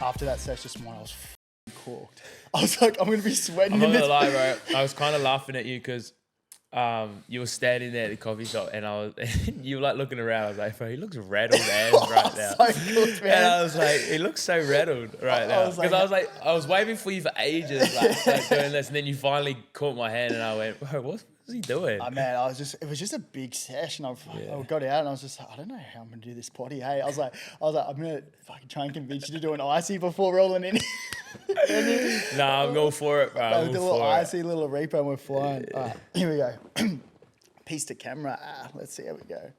after that session this morning, I was cooked. I was like, I'm going to be sweating I'm in not this. gonna lie, bro. I was kind of laughing at you because you were standing there at the coffee shop and you were like looking around. I was like, bro, he looks rattled as right now. So cooked, man. And I was like, he looks so rattled right now. Because I was waiting for you for ages, like doing this, and then you finally caught my hand, and I went, bro, what's he doing? Oh, man, it was just a big session. I got out and I was just like, I don't know how I'm going to do this potty. Hey, I was like, I'm going to fucking try and convince you to do an icy before rolling in. Nah, I'm going for it, bro. A little icy, little repo, and we're flying. All right, here we go. Piece to camera. Let's see how we go.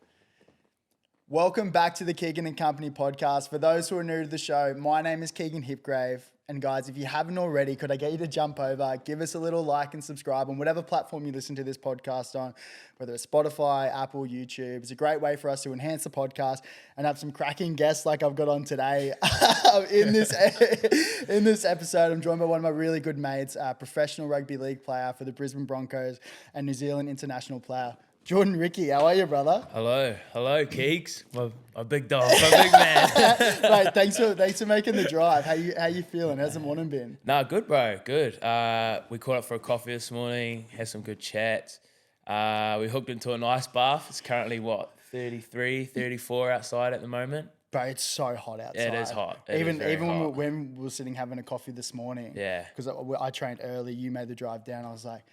Welcome back to the Keegan and Company podcast. For those who are new to the show, my name is Keegan Hipgrave. And guys, if you haven't already, could I get you to jump over, give us a little like and subscribe on whatever platform you listen to this podcast on, whether it's Spotify, Apple, YouTube. It's a great way for us to enhance the podcast and have some cracking guests like I've got on today. In this episode, I'm joined by one of my really good mates, a professional rugby league player for the Brisbane Broncos and New Zealand international player, Jordan Riki. How are you, brother? Hello, Keeks. My big dog, my big man. Mate, thanks for making the drive. How you feeling? How's the morning been? Nah, good, bro. Good. We caught up for a coffee this morning, had some good chats. We hooked into a nice bath. It's currently, 33, 34 outside at the moment. Bro, it's so hot outside. It is hot. Even when we were sitting having a coffee this morning. Yeah. Because I trained early. You made the drive down. I was like,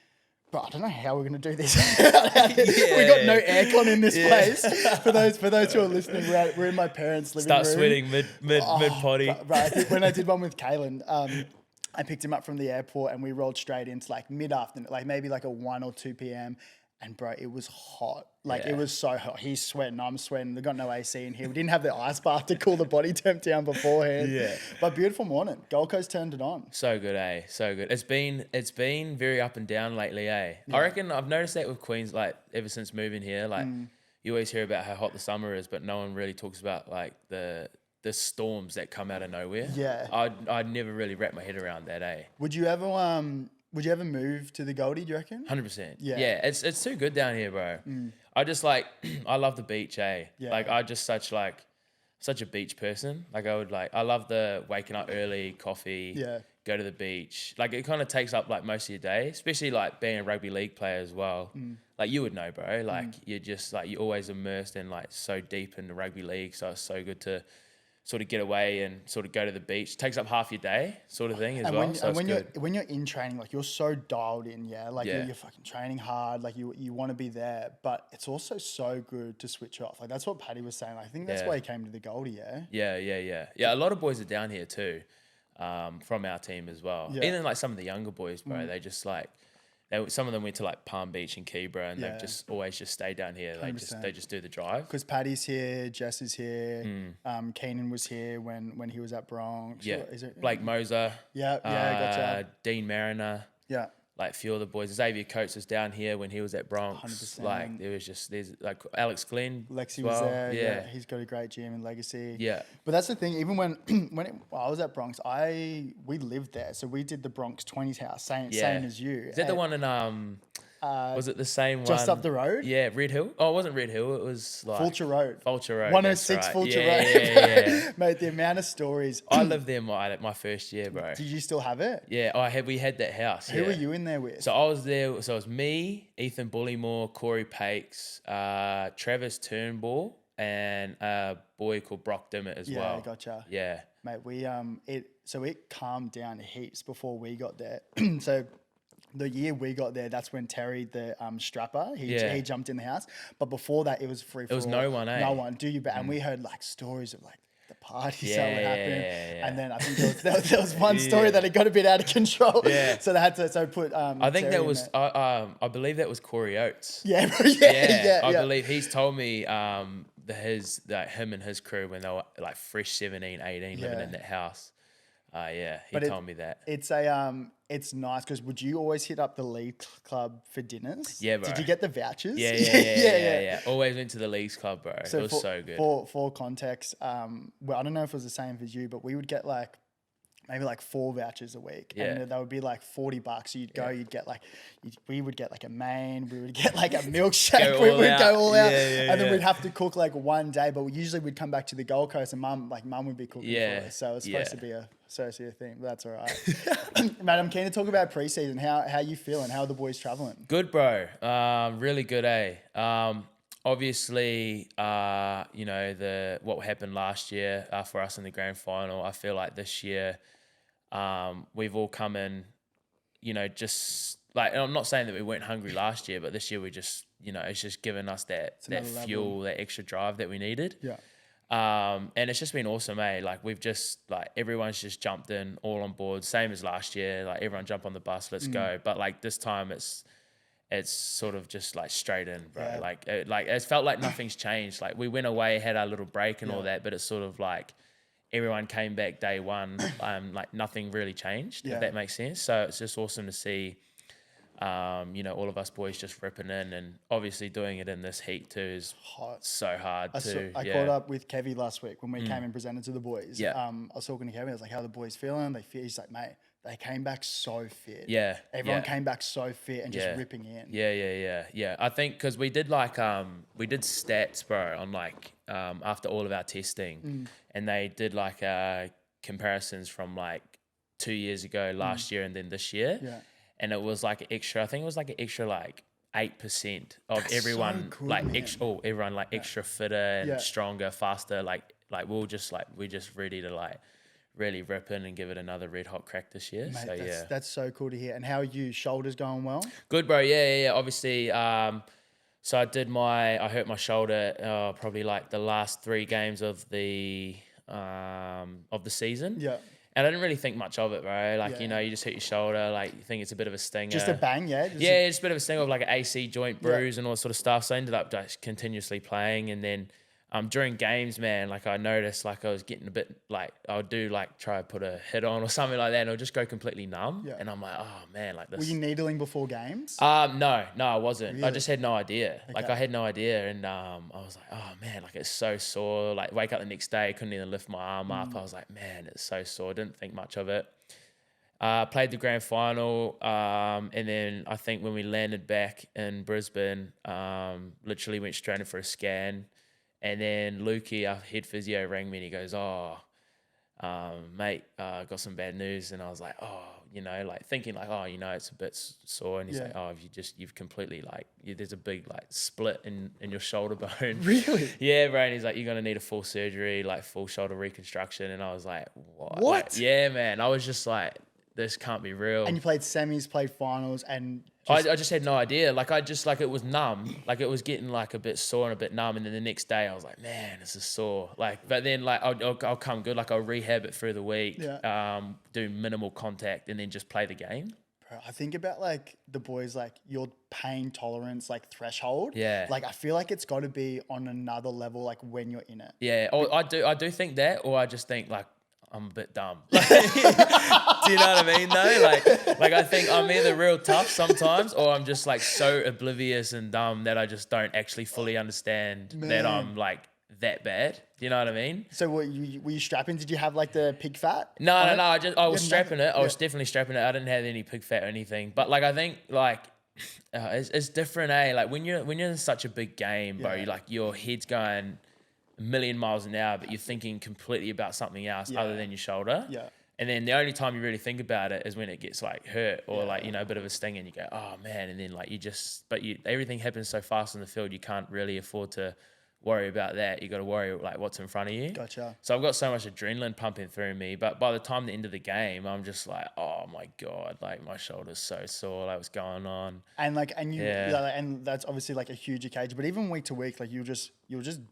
bro, I don't know how we're going to do this. We got no aircon in this place. For those who are listening, we're in my parents' living room. Start sweating mid potty. Bro, when I did one with Kalen, I picked him up from the airport and we rolled straight into like mid-afternoon, like maybe like a 1 or 2 p.m. And bro, it was hot. It was so hot. He's sweating, I'm sweating. They've got no AC in here. We didn't have the ice bath to cool the body temp down beforehand. Yeah. But beautiful morning. Gold Coast turned it on. So good, eh? So good. It's been very up and down lately, eh? Yeah. I reckon I've noticed that with Queens, like ever since moving here, like you always hear about how hot the summer is, but no one really talks about like the storms that come out of nowhere. Yeah. I'd never really wrap my head around that, eh? Would you ever move to the Goldie, do you reckon? 100%. Yeah. It's too good down here, bro. I just I love the beach, eh? Yeah. Like I just such a beach person. I love the waking up early, coffee, go to the beach. Like it kind of takes up like most of your day, especially like being a rugby league player as well. Like you would know, bro. Like you're just like, you're always immersed in like so deep in the rugby league. So it's so good to sort of get away and sort of go to the beach. It takes up half your day sort of thing as well. When you're in training, like you're so dialed in, you're fucking training hard, like you want to be there, but it's also so good to switch off. Like that's what Paddy was saying. I think that's why he came to the Goldie, Yeah, a lot of boys are down here too, from our team as well. Yeah. Even like some of the younger boys, bro, they just like, some of them went to like Palm Beach and Keebra, and they've just always just stayed down here. They just do the drive. Because Paddy's here, Jess is here, Keenan was here when he was at Bronx. Yeah, Blake Moser. Gotcha. Dean Mariner. Yeah. Like a few of the boys. Xavier Coates was down here when he was at Bronx. 100%. Like there's like Alex Glenn. Lexi was there. Yeah. He's got a great gym in Legacy. Yeah. But that's the thing. Even when I was at Bronx, we lived there, so we did the Bronx 20s house, same as you. Is that the one in was it the same one? Just up the road? Yeah, Red Hill. Oh, it wasn't Red Hill. It was like Fulcher Road. 106 right. Fulcher Road. Yeah. Mate, the amount of stories. I lived there my first year, bro. Did you still have it? Yeah, we had that house. Who were you in there with? So I was there. So it was me, Ethan Bullymore, Corey Pakes, Travis Turnbull, and a boy called Brock Dimmitt as well. Yeah, gotcha. Yeah. Mate, it calmed down heaps before we got there. So the year we got there, that's when Terry, the strapper, he jumped in the house. But before that, it was free for all. It was no one, eh? No one. And we heard like stories of like the parties that would happen. Yeah. And then I think there was one story that it got a bit out of control. Yeah. So they had to put. I think Terry that was. I believe that was Corey Oates. Yeah. I believe he's told me him and his crew when they were like fresh 17, 18 living in that house. He told me that. It's nice because would you always hit up the league club for dinners? Yeah, bro. Did you get the vouchers? Yeah. Always went to the leagues club, bro. So it was so good. For context, I don't know if it was the same as you, but we would get like maybe like 4 vouchers a week. Yeah. And that would be like $40. You'd go, you'd get like, we would get like a main, we would get like a milkshake, we would go all out. And then we'd have to cook like one day, but usually we'd come back to the Gold Coast and mum would be cooking for us. So it's supposed to be a thing, but that's all right. Mate, I'm keen to talk about preseason. How you feeling? How are the boys traveling? Good, bro. Really good, eh? Obviously, you know, what happened last year for us in the grand final, I feel like this year we've all come in, you know, just like, I'm not saying that we weren't hungry last year, but this year we just, you know, it's just given us that fuel, that extra drive that we needed. Yeah. And it's just been awesome, eh? Like we've just, like, everyone's just jumped in, all on board, same as last year. Like everyone jump on the bus, let's go. But like this time it's sort of just like straight in, bro. Yeah. Like it felt like nothing's changed. Like we went away, had our little break and all that, but it's sort of like everyone came back day one, like nothing really changed, if that makes sense. So it's just awesome to see, you know, all of us boys just ripping in, and obviously doing it in this heat too is so hard too. I caught up with Kevy last week when we came and presented to the boys. Yeah. I was talking to Kevy, I was like, how are the boys feeling? He's like, mate, they came back so fit. Yeah. Everyone came back so fit and just ripping in. Yeah. I think because we did like, we did stats, bro, on like, after all of our testing, and they did like comparisons from like 2 years ago, last year, and then this year. Yeah. And it was like extra, I think it was like an extra like 8% of everyone, so cool, like everyone like extra fitter and stronger, faster. Like we're just ready to like really rip in and give it another red hot crack this year. Mate, so that's so cool to hear. And how are you? Shoulders going well? Good, bro. Yeah. Obviously, so I hurt my shoulder probably like the last 3 games of the season. Yeah. And I didn't really think much of it, bro. Like, you know, you just hit your shoulder, like you think it's a bit of a stinger. Just a bang, yeah? It's a bit of a stinger of like an AC joint bruise and all that sort of stuff. So I ended up just continuously playing. And then during games, man, like I noticed like I was getting a bit like, I would do like try to put a hit on or something like that, and it'll just go completely numb. Yeah. And I'm like, oh man, like this. Were you needling before games? No, I wasn't. Really? I just had no idea. Okay. Like I had no idea, and I was like, oh man, like it's so sore. Like wake up the next day, couldn't even lift my arm up. I was like, man, it's so sore. Didn't think much of it. Played the grand final, and then I think when we landed back in Brisbane, literally went straight in for a scan. And then Riki, our head physio, rang me and he goes, mate, got some bad news. And I was like, you know, like thinking like, you know, it's a bit sore. And he's like, you've completely like, there's a big like split in your shoulder bone. Really? Yeah, bro. And he's like, you're going to need a full surgery, like full shoulder reconstruction. And I was like, what? Like, yeah, man. I was just like, this can't be real. And you played semis, played finals, and I just had no idea. Like I just like it was numb. Like it was getting like a bit sore and a bit numb. And then the next day I was like, man, this is sore. Like, but then like I'll come good. Like I'll rehab it through the week. Yeah. Do minimal contact and then just play the game. Bro, I think about like the boys, like your pain tolerance, like threshold. Yeah. Like I feel like it's got to be on another level. Like when you're in it. Yeah. Or I do think that, or I just think like, I'm a bit dumb. Do you know what I mean though? Like I think I'm either real tough sometimes, or I'm just like so oblivious and dumb that I just don't actually fully understand that I'm like that bad. Do you know what I mean? So were you strapping? Did you have like the pig fat? No. I was strapping it. I was definitely strapping it. I didn't have any pig fat or anything. But like I think like it's different, eh? Like when you're in such a big game, bro, you like your head's going a million miles an hour, but you're thinking completely about something else other than your shoulder. Yeah. And then the only time you really think about it is when it gets like hurt or like, you know, a bit of a sting, and you go, oh man. And then like everything happens so fast on the field, you can't really afford to worry about that. You got to worry like what's in front of you. Gotcha. So I've got so much adrenaline pumping through me, but by the time the end of the game, I'm just like, oh my God, like my shoulder's so sore. Like what's going on? And like, and that's obviously like a huge occasion, but even week to week, like you'll just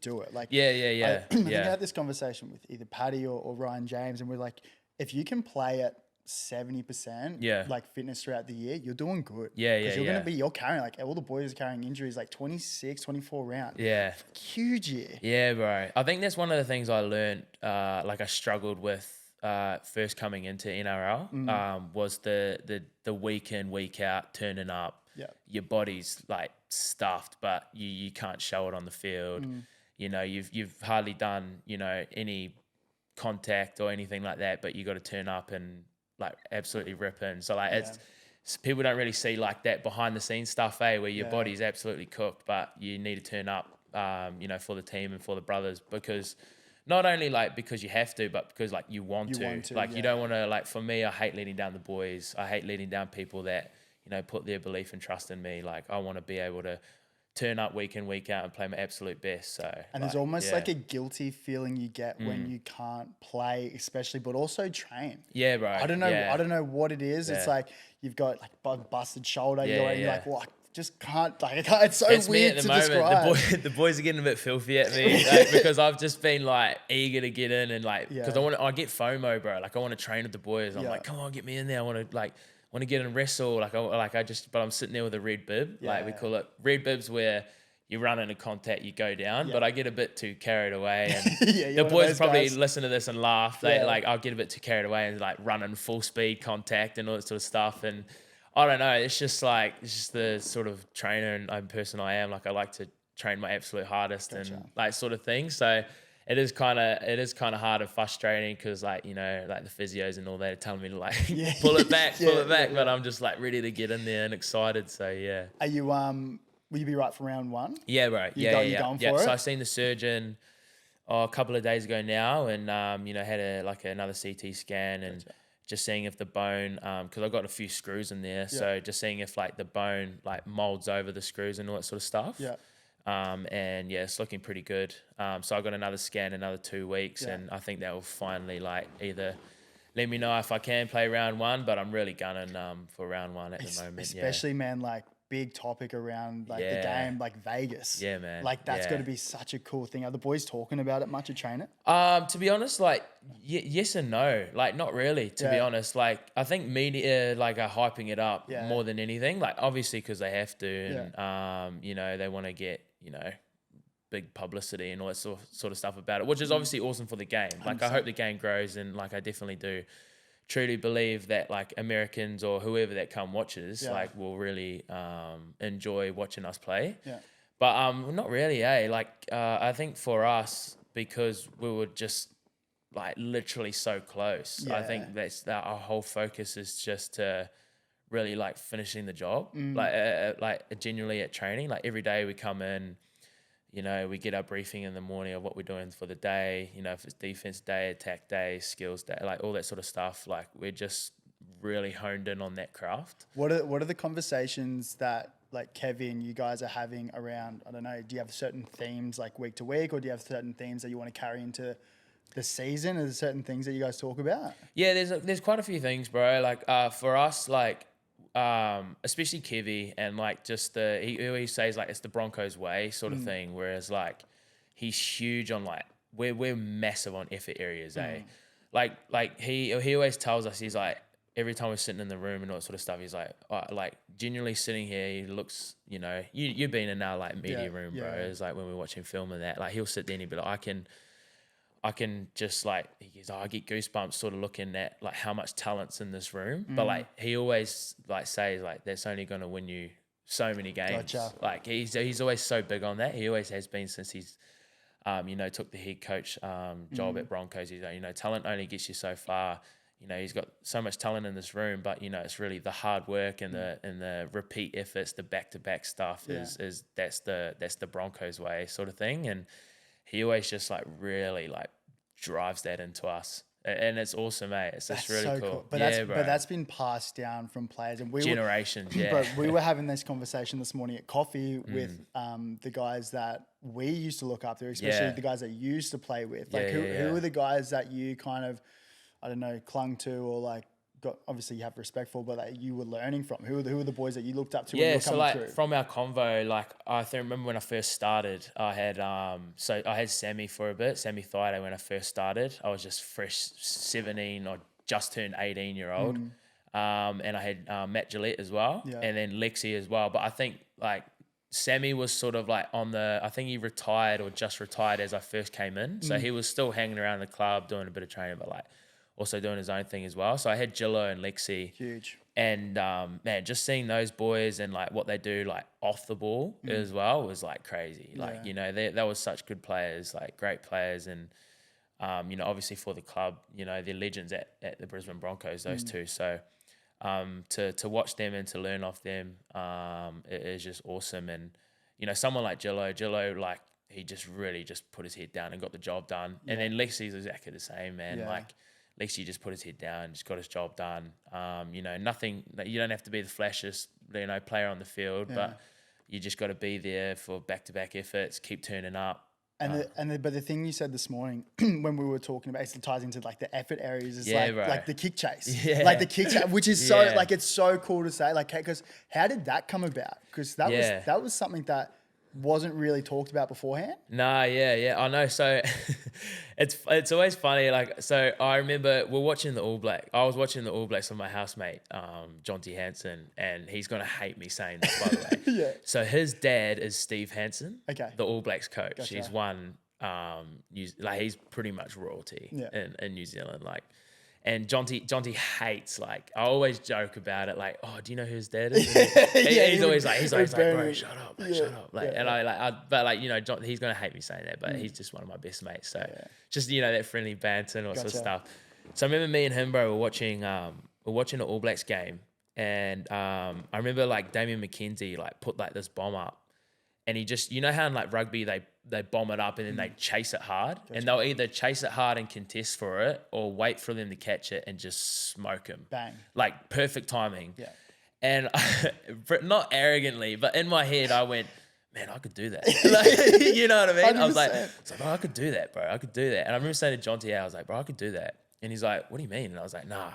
do it. Like, I think I had this conversation with either Paddy or Ryan James, and we're like, if you can play at 70% like fitness throughout the year, you're doing good. Because you're carrying, like all the boys are carrying injuries like 26, 24 rounds. Yeah. Huge year. Yeah, bro. I think that's one of the things I learned, like I struggled with first coming into NRL, was the week in, week out, turning up. Yeah. Your body's like stuffed, but you can't show it on the field. You know, you've hardly done, you know, any contact or anything like that, but you got to turn up and like absolutely rip in. So like people don't really see like that behind the scenes stuff, where your body's absolutely cooked, but you need to turn up, for the team and for the brothers, because not only like because you have to, but because like you want to. Like you don't want to, like for me, I hate letting down the boys. I hate letting down people that, put their belief and trust in me. Like I want to be able to turn up week in, week out and play my absolute best. So, and there's almost like a guilty feeling you get when you can't play, especially, but also train. Yeah, bro. I don't know what it is. It's like you've got like busted shoulder. You're like, well, I just can't. Like, it's so weird to describe. The boys are getting a bit filthy at me because I've just been like eager to get in and like because I get FOMO, bro. Like I want to train with the boys. I'm like, come on, get me in there. I want to get and wrestle. But I'm sitting there with a red bib. Like we call it red bibs, where you run into contact, you go down. But I get a bit too carried away, and the boys probably listen to this and laugh. I'll get a bit too carried away and like running full speed contact and all that sort of stuff. And I don't know. It's just the sort of trainer and person I am. Like I like to train my absolute hardest and like sort of thing. So it is kind of hard and frustrating because like the physios and all that are telling me to like pull it back, but I'm just like ready to get in there and excited. So yeah. Are you will you be right for round one? Yeah, bro. You going for it? So I seen the surgeon a couple of days ago now, and had another CT scan and just seeing if the bone, because I've got a few screws in there, so just seeing if like the bone like molds over the screws and all that sort of stuff. Yeah. And it's looking pretty good. So I got another scan another 2 weeks, and I think that will finally like either let me know if I can play round one, but I'm really gunning for round one at the moment. Especially man, like big topic around like the game, like Vegas. Yeah, man. Like that's got to be such a cool thing. Are the boys talking about it much at training? To be honest, like yes and no. Like not really. To be honest, like I think media like are hyping it up more than anything. Like obviously because they have to, and they want to get big publicity and all that sort of stuff about it, which is obviously awesome for the game. Like 100%. I hope the game grows, and like I definitely do truly believe that like Americans or whoever that come watches like will really enjoy watching us play. But not really, like I think for us, because we were just like literally so close, I think that our whole focus is just to really like finishing the job, like genuinely at training. Like every day we come in, we get our briefing in the morning of what we're doing for the day, if it's defense day, attack day, skills day, like all that sort of stuff. Like we're just really honed in on that craft. What are the conversations that like Kevin, you guys are having around, I don't know, do you have certain themes like week to week, or do you have certain themes that you want to carry into the season? Are there certain things that you guys talk about? Yeah, there's quite a few things, bro. Like for us, like especially Kevy, and like just he always says like it's the Broncos way sort of thing, whereas like he's huge on like we're massive on effort areas, like he always tells us, he's like every time we're sitting in the room and all that sort of stuff, he's like like genuinely sitting here, he looks, you've been in our like media room, bro. It's like when we're watching film and that, like he'll sit there and he'll be like, I can just like, he goes, I get goosebumps sort of looking at like how much talent's in this room. But like he always like says like that's only going to win you so many games. Gotcha. Like he's always so big on that. He always has been since he's took the head coach job at Broncos. He's like, talent only gets you so far. He's got so much talent in this room, but it's really the hard work and the repeat efforts, the back-to-back stuff is that's the Broncos way sort of thing. And he always just like really like drives that into us, and it's awesome, mate. It's just really so cool. But that's been passed down from players and generations. But we were having this conversation this morning at coffee with the guys that we used to look up to, especially the guys that you used to play with. Like who are the guys that you kind of, I don't know, clung to or like got, obviously you have respect for, but that you were learning from? Who are the boys that you looked up to? Yeah, so like through? From our convo, like I remember when I first started, I had I had Sammy for a bit, Sammy Thaiday when I first started. I was just fresh 17 or just turned 18-year-old, and I had Matt Gillette as well, and then Lexi as well. But I think like Sammy was sort of like I think he retired or just retired as I first came in, so he was still hanging around the club doing a bit of training, but like also doing his own thing as well. So I had Gillo and Lexi. Huge. And man, just seeing those boys and like what they do like off the ball as well was like crazy. Like, they were such good players, like great players. And You know, obviously for the club, you know, they're legends at the Brisbane Broncos, those two. So to watch them and to learn off them, it is just awesome. And, you know, someone like Gillo, like, he just really just put his head down and got the job done. Yeah. And then Lexi's exactly the same, man. Yeah. Like, Lexi just put his head down, just got his job done. You know, nothing, you don't have to be the flashiest, you know, player on the field, but you just got to be there for back-to-back efforts, keep turning up. But the thing you said this morning when we were talking about, it ties into like the effort areas, is like the kick chase, like the kick chase, which is so like, it's so cool to say, like, because how did that come about? Because that was something that wasn't really talked about beforehand. Nah, yeah, I know. So it's always funny. Like, so I remember I was watching the All Blacks with my housemate, Jonty Hansen, and he's gonna hate me saying this, by the way. Yeah. So his dad is Steve Hansen, the All Blacks coach. Gotcha. He's won, he's pretty much royalty in New Zealand, like. And Jonty hates, like, I always joke about it, like, oh, do you know who his dad is? He's always like, bro, shut up, shut up. Like, but like, you know, he's gonna hate me saying that, but he's just one of my best mates. So just, you know, that friendly banter and all sorts of stuff. So I remember me and him, bro, were watching the All Blacks game, and I remember like Damian McKenzie like put like this bomb up, and he just, you know how in like rugby they bomb it up and then they chase it hard, and they'll either chase it hard and contest for it, or wait for them to catch it and just smoke him. Bang. Like perfect timing. Yeah. And not arrogantly, but in my head I went, man, I could do that. Like, you know what I mean? 100%. I was like, bro, I could do that, bro. I could do that. And I remember saying to Jonty, I was like, bro, I could do that. And he's like, what do you mean? And I was like, nah,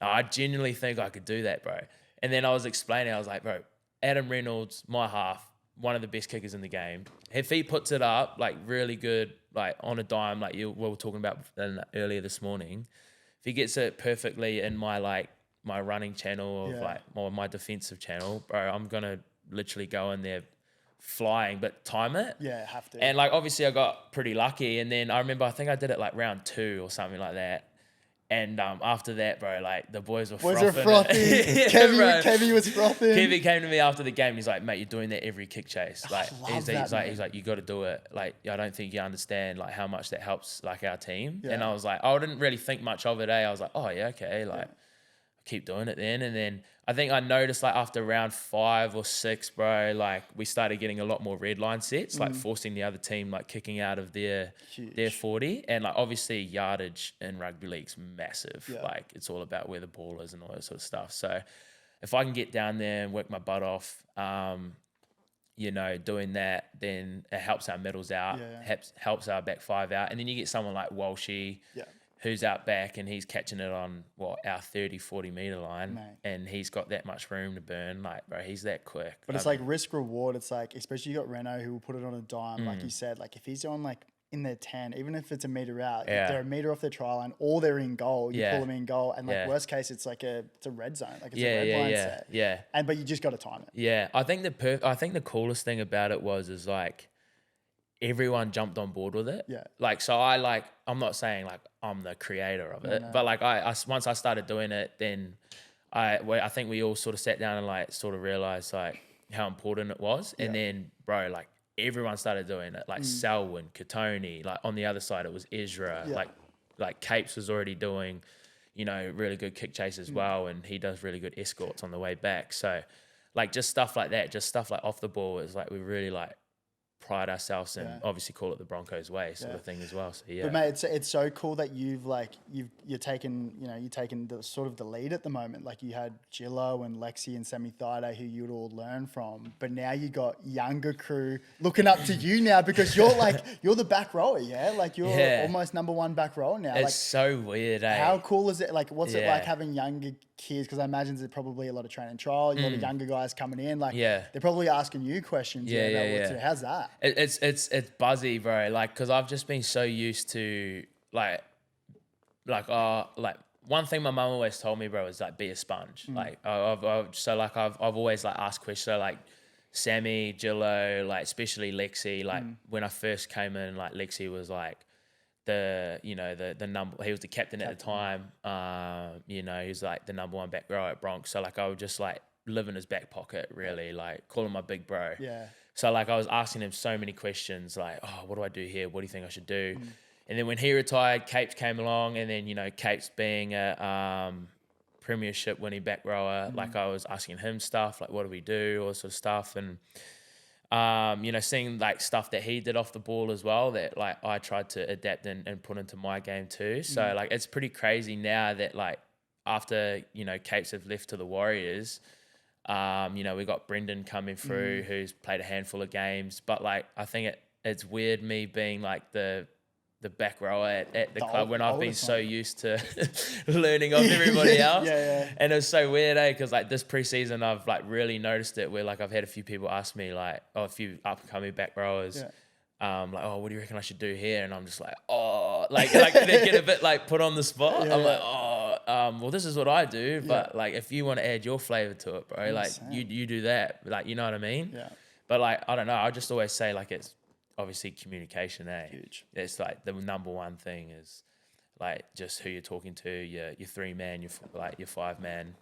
I genuinely think I could do that, bro. And then I was explaining, I was like, bro, Adam Reynolds, my half, one of the best kickers in the game. If he puts it up, like really good, like on a dime, like we were talking about earlier this morning, if he gets it perfectly in my running channel of or my defensive channel, bro, I'm gonna literally go in there flying, but time it. Yeah, have to. And like obviously I got pretty lucky, and then I remember I think I did it like round 2 or something like that. And after that, bro, like the boys were frothing. Kevy was frothing. Kevy came to me after the game. He's like, mate, you're doing that every kick chase. Like, he's like, you got to do it. Like, I don't think you understand like how much that helps like our team. Yeah. And I was like, I didn't really think much of it. I was like, oh yeah, okay, like keep doing it then. And then I think I noticed like after round 5 or 6, bro, like we started getting a lot more red line sets, like forcing the other team like kicking out of their 40. And like obviously yardage in rugby league's massive. Yeah. Like it's all about where the ball is and all that sort of stuff. So if I can get down there and work my butt off, you know, doing that, then it helps our middles out, helps our back 5 out. And then you get someone like Walshy, who's out back and he's catching it on our 30-40 meter line. Mate. And he's got that much room to burn. Like, bro, he's that quick. But it's like risk reward. It's like, especially you got Reno who will put it on a dime, like you said. Like if he's on like in their 10, even if it's a meter out, if they're a meter off their try line or they're in goal, you pull them in goal. And like worst case, it's like it's a red zone. Like it's a red line set. Yeah. But you just got to time it. Yeah. I think the coolest thing about it is like everyone jumped on board with it. Yeah. Like, so I'm not saying like I'm the creator of it, but like I once I started doing it, then I think we all sort of sat down and like sort of realized like how important it was. And then, bro, like everyone started doing it, like Selwyn, Katoni, like on the other side, it was Ezra, like Capes was already doing, you know, really good kick chase as well. And he does really good escorts on the way back. So like just stuff like that, just stuff like off the ball is like, we really like pride ourselves and obviously call it the Broncos way sort of thing as well. So But mate, it's so cool that you're taking the sort of the lead at the moment. Like you had Gillo and Lexi and Semi Thide who you'd all learn from, but now you got younger crew looking up to you now because you're the back rower, like you're almost number 1 back rower now. It's like, so weird, eh? How cool is it? Like what's it like having younger kids? Because I imagine there's probably a lot of train and trial, a lot of younger guys coming in. Like they're probably asking you questions. How's that? It's buzzy, bro. Like, cause I've just been so used to like one thing my mum always told me, bro, is like be a sponge. Like I've always like asked questions. So like Sammy, Gillo, like especially Lexi. Like when I first came in, like Lexi was like the number. He was the captain at the time. You know, he was like the number 1 back row at Bronx. So like I would just like live in his back pocket, really, like call him my big bro. Yeah. So like I was asking him so many questions, like, oh, what do I do here? What do you think I should do? And then when he retired, Capes came along, and then, you know, Capes being a premiership winning back rower, like I was asking him stuff, like what do we do, all sort of stuff. And, you know, seeing like stuff that he did off the ball as well, that like I tried to adapt and put into my game too. So like, it's pretty crazy now that like after, you know, Capes have left to the Warriors, you know, we got Brendan coming through who's played a handful of games, but like, I think it's weird me being like the back rower at the club when I've been so used to learning off everybody else. And it was so weird, because like this preseason I've like really noticed it, where like I've had a few people ask me like, a few upcoming back rowers, like, oh, what do you reckon I should do here? And I'm just like, oh, like they get a bit like put on the spot. I'm like, oh, well, this is what I do, but like if you want to add your flavor to it, bro, like you do that, like, you know what I mean? But like, I don't know, I just always say like, it's obviously communication, huge. It's like the number one thing is like just who you're talking to, your 3-man, your 5-man,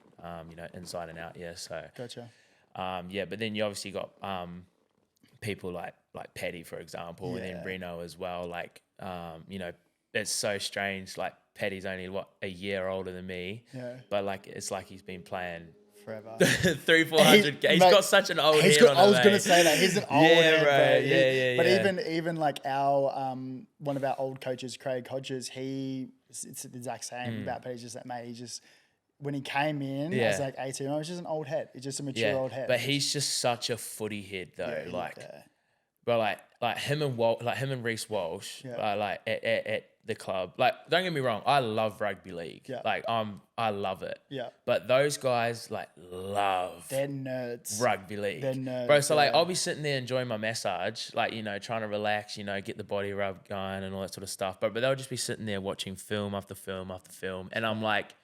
you know, inside and out. So gotcha. But then you obviously got people like Paddy, for example, and then Reno as well. Like, you know, it's so strange. Like Paddy's only a year older than me, but like it's like he's been playing forever. 300-400. He's got such an old head on him. I was gonna say that he's an old head, bro. But even like our one of our old coaches, Craig Hodges, it's the exact same about Paddy. Just that, mate. He just, when he came in, I was like 18. I was just an old head. He's just a mature old head. But he's just such a footy head though. But like him and Reece Walsh, like at the club. Like, don't get me wrong, I love rugby league. Like I love it. But those guys like love. They're nerds. Rugby league. They're nerds. Bro, so like I'll be sitting there enjoying my massage, like, you know, trying to relax, you know, get the body rub going and all that sort of stuff. But they'll just be sitting there watching film after film after film, and I'm like,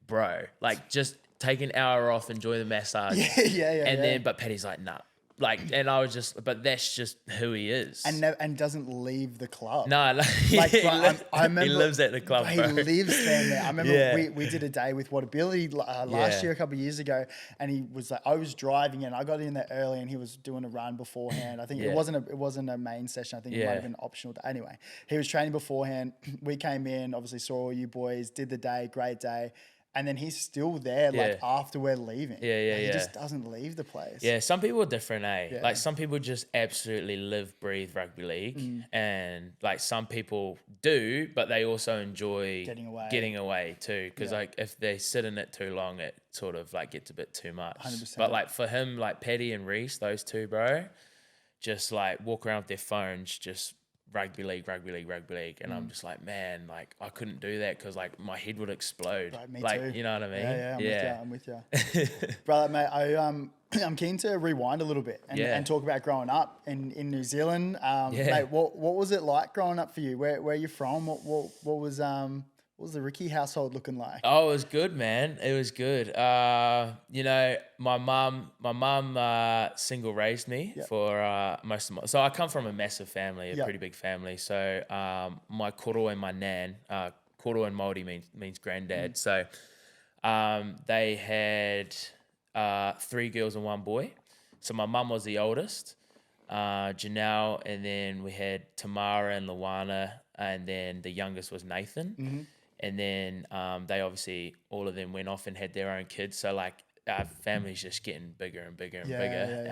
bro, like just take an hour off, enjoy the massage. And then, but Paddy's like, nah. Like, and I was just, but that's just who he is. And doesn't leave the club. No, I remember he lives at the club. He lives there. I remember we did a day with Billy last year, a couple of years ago, and he was like, I was driving in, I got in there early, and he was doing a run beforehand. I think it wasn't a main session. I think it might have been optional. Anyway, he was training beforehand. We came in, obviously saw all you boys, did the day, great day. And then he's still there, like, after we're leaving. He just doesn't leave the place. Yeah, some people are different, Like, some people just absolutely live, breathe rugby league. And, like, some people do, but they also enjoy getting away too. Because, like, if they sit in it too long, it sort of, like, gets a bit too much. 100%. But, like, for him, like, Paddy and Reece, those two, bro, just, like, walk around with their phones, just rugby league. And I'm just like, man, like, I couldn't do that because, like, my head would explode. Right, me like, too. You know what I mean? I'm with you. Brother, mate, I'm keen to rewind a little bit and talk about growing up in New Zealand. Mate, what was it like growing up for you? Where are you from? What was the Rikki household looking like? Oh, it was good, man. It was good. You know, my mum single raised me for most of my. So I come from a massive family, a pretty big family. So my koro and my nan, koro in Māori means granddad. So they had 3 girls and 1 boy. So my mum was the oldest, Janelle, and then we had Tamara and Luana, and then the youngest was Nathan. And then they obviously, all of them went off and had their own kids. So, like, our family's just getting bigger and bigger and bigger.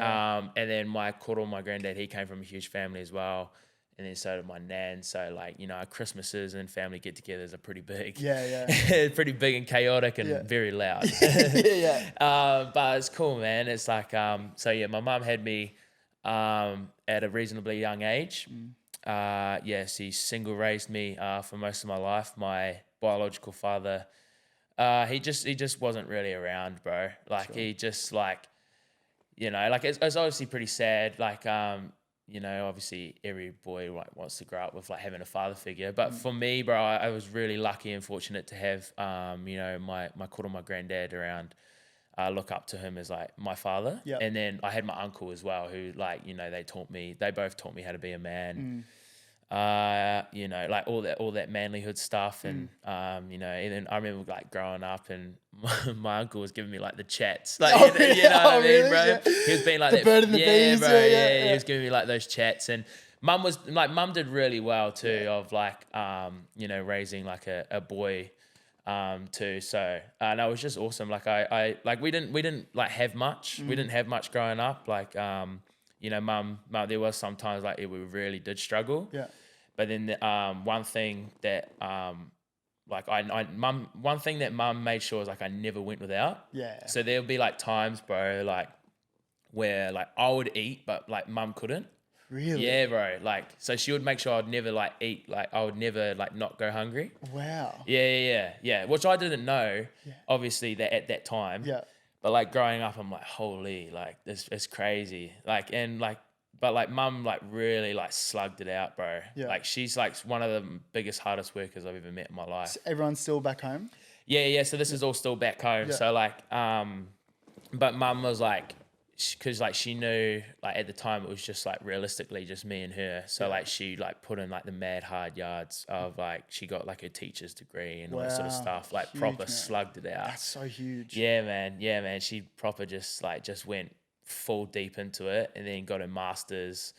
And then my koro, my granddad, he came from a huge family as well. And then so did my nan. So, like, you know, our Christmases and family get-togethers are pretty big. Pretty big and chaotic and very loud. But it's cool, man. It's like, so, yeah, my mum had me at a reasonably young age. She single raised me for most of my life. My biological father, he just wasn't really around, bro. Like, he just, like, you know, like, it's obviously pretty sad. Like, you know, obviously every boy, like, wants to grow up with, like, having a father figure. But for me, bro, I was really lucky and fortunate to have, you know, my koro, my granddad around. Look up to him as, like, my father. And then I had my uncle as well, who, like, you know, they both taught me how to be a man. You know, like, all that manlyhood stuff. And you know, and then I remember, like, growing up, and my uncle was giving me, like, the chats, like, you know what I mean, bro? He was being like, the bird and the bees, bro, he was giving me, like, those chats. And Mum did really well too of like, you know, raising like a boy, too. So, and that was just awesome. Like I like, we didn't like have much, we didn't have much growing up. Like, you know, mum, there was sometimes like we really did struggle. Yeah. But then, one thing that, like one thing that mum made sure is like I never went without. Yeah. So there'll be like times, bro, like where like I would eat, but like mum couldn't. Really? Yeah, bro. Like, so she would make sure I'd never like eat, like I would never like not go hungry. Wow. Yeah. Which I didn't know, obviously, that at that time. Yeah. But like growing up, I'm like, holy, like this is crazy. Like, and like, but like mum like really like slugged it out, bro. Yeah. Like she's like one of the biggest, hardest workers I've ever met in my life. So everyone's still back home? Yeah. So this is all still back home. Yeah. So like, but mum was like, because like she knew like at the time it was just like realistically just me and her. So like she like put in like the mad hard yards of like she got like her teacher's degree and all that sort of stuff. Like Huge, proper man. slugged it out. That's so huge. Yeah, man. She proper just went full deep into it and then got her masters,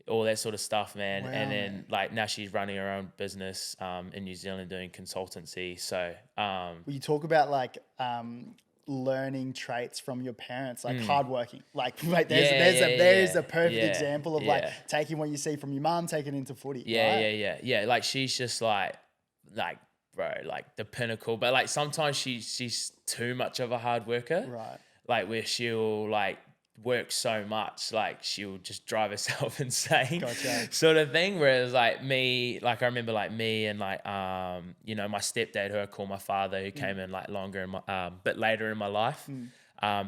all that sort of stuff, man. Wow, and then man. like now she's running her own business in New Zealand doing consultancy. So Well, you talk about like learning traits from your parents, like hardworking. Like there's a perfect example of like taking what you see from your mom, taking it into footy. Yeah. Like she's just like bro, like the pinnacle. But like sometimes she's too much of a hard worker. Right. Like where she'll like work so much, like she'll just drive herself insane. Gotcha. Sort of thing. Whereas like me, like I remember like me and like you know, my stepdad, who I call my father, who came in like longer in my bit later in my life.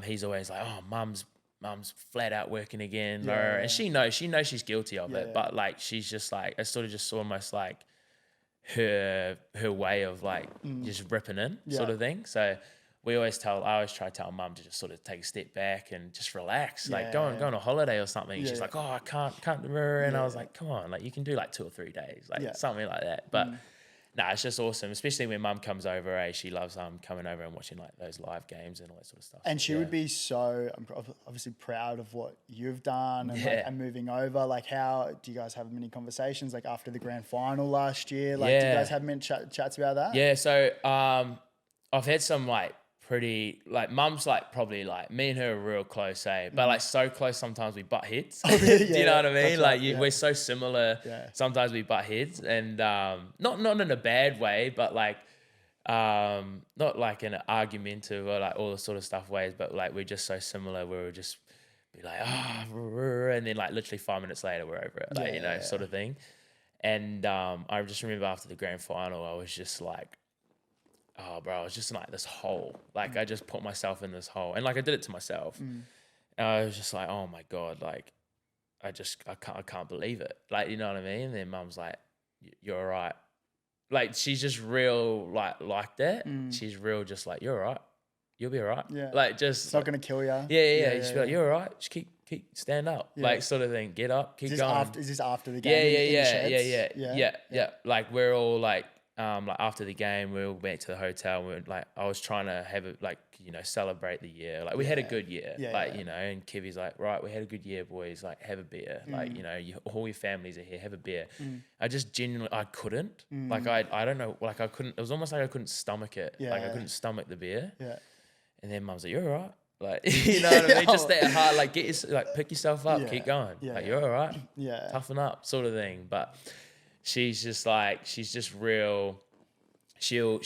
He's always like, oh, mum's flat out working again. And she knows she's guilty of it. But like she's just like, it's sort of just almost like her way of like just ripping in sort of thing. So I always try to tell mum to just sort of take a step back and just relax, like go on a holiday or something. She's like, oh, I can't remember. And I was like, come on, like you can do like 2 or 3 days, like something like that. But nah, it's just awesome, especially when mum comes over. She loves coming over and watching like those live games and all that sort of stuff. And she would be so obviously proud of what you've done and, like, and moving over. Like, how do you guys have many conversations like after the grand final last year? Like, do you guys have many chats about that? Yeah, so I've had some like pretty like mum's like probably like me and her are real close, but like so close sometimes we butt heads. Do you know what I mean? Like we're so similar. Sometimes we butt heads, and not in a bad way, but like not like in an argumentative or like all the sort of stuff ways, but like we're just so similar where we'll just be like and then like literally 5 minutes later we're over it, like you know, sort of thing. And I just remember after the grand final I was just like, oh, bro, I was just in like this hole. Like I just put myself in this hole, and like I did it to myself. And I was just like, oh my God, like I can't believe it. Like, you know what I mean? And then mum's like, you're all right. Like she's just real like that. She's real just like, you're all right. You'll be all right. Yeah. Like just it's not gonna kill you. Yeah. She's like, you're all right. Just keep stand up. Like sort of thing. Get up, keep going. Is this after the game? Yeah. Like we're all like after the game, we all went to the hotel. We were like, I was trying to have it like, you know, celebrate the year. Like we had a good year, you know. And Kevy's like, right, we had a good year, boys. Like have a beer. Like you know, all your families are here. Have a beer. I just genuinely, I couldn't. Like I don't know. Like I couldn't. It was almost like I couldn't stomach it. Like I couldn't stomach the beer. Yeah. And then mum's like, you're all right. Like you know what I mean? Just that hard. Like pick yourself up. Keep going. Like you're all right. Yeah. Toughen up, sort of thing. But she's just real. She'll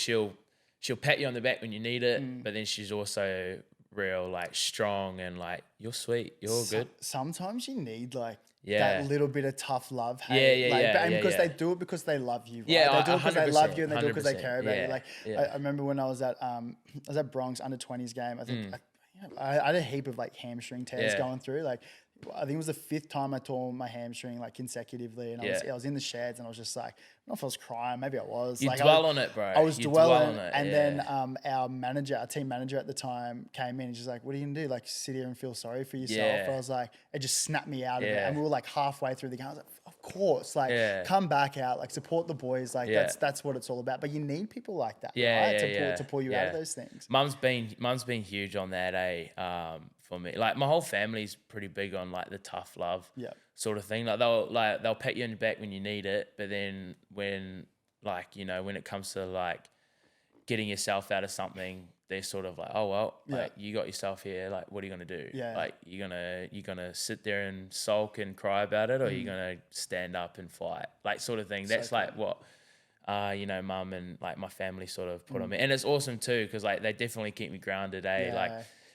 pat you on the back when you need it, but then she's also real like strong and like you're sweet, you're all good. Sometimes you need like that little bit of tough love. Because they do it because they love you. Right? Yeah, they do it because they love you, and they do it because they care about you. Like I remember when I was at Bronx under 20s game. I think I had a heap of like hamstring tears going through. Like I think it was the 5th time I tore my hamstring like consecutively, and I was in the sheds, and I was just like, I don't know if I was crying, maybe I was. You dwell on it, bro. I was dwelling on it, and then our team manager at the time came in and she's like, "What are you gonna do? Like sit here and feel sorry for yourself?" I was like, it just snapped me out of it, and we were like halfway through the game. I was like, of course, like come back out, like support the boys, like that's what it's all about. But you need people like that, right? To pull you out of those things. Mum's been huge on that, for me. Like my whole family's pretty big on like the tough love sort of thing. Like they'll pat you on your back when you need it, but then when like, you know, when it comes to like getting yourself out of something, they're sort of like, oh well, like you got yourself here, like what are you gonna do? Like you're gonna sit there and sulk and cry about it, or you're gonna stand up and fight, like sort of thing. That's like what you know, mum and like my family sort of put on me. And it's awesome too, because like they definitely keep me grounded, like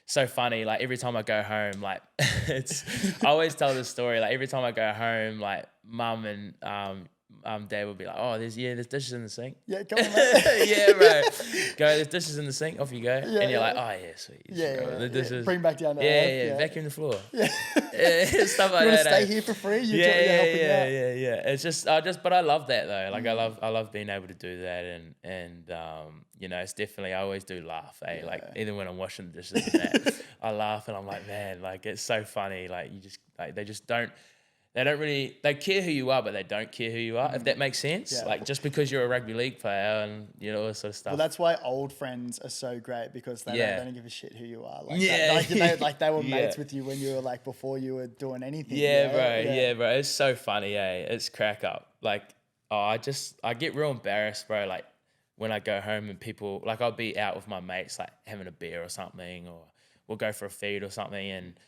so funny, like every time I go home, like it's I always tell this story, like every time I go home, like mum and dad would be like, oh, there's dishes in the sink. Yeah, come on, mate. Yeah, bro. Go, there's dishes in the sink, off you go. And you're like, oh yeah, sweet. The dishes. Bring back down to earth. Vacuum the floor. Yeah. Stuff like you that. Want to stay here for free? You're helping out. Yeah. It's just but I love that though. Like I love being able to do that, and you know, it's definitely, I always do laugh, like even when I'm washing the dishes and that, I laugh and I'm like, man, like it's so funny. Like you just like they don't really, they care who you are, but they don't care who you are, if that makes sense. Yeah. Like just because you're a rugby league player and you know, all this sort of stuff. Well, that's why old friends are so great, because they don't give a shit who you are. Like they were mates with you when you were like, before you were doing anything. Yeah, bro. It's so funny, It's crack up. Like, I get real embarrassed, bro. Like when I go home and people, like I'll be out with my mates, like having a beer or something, or we'll go for a feed or something, and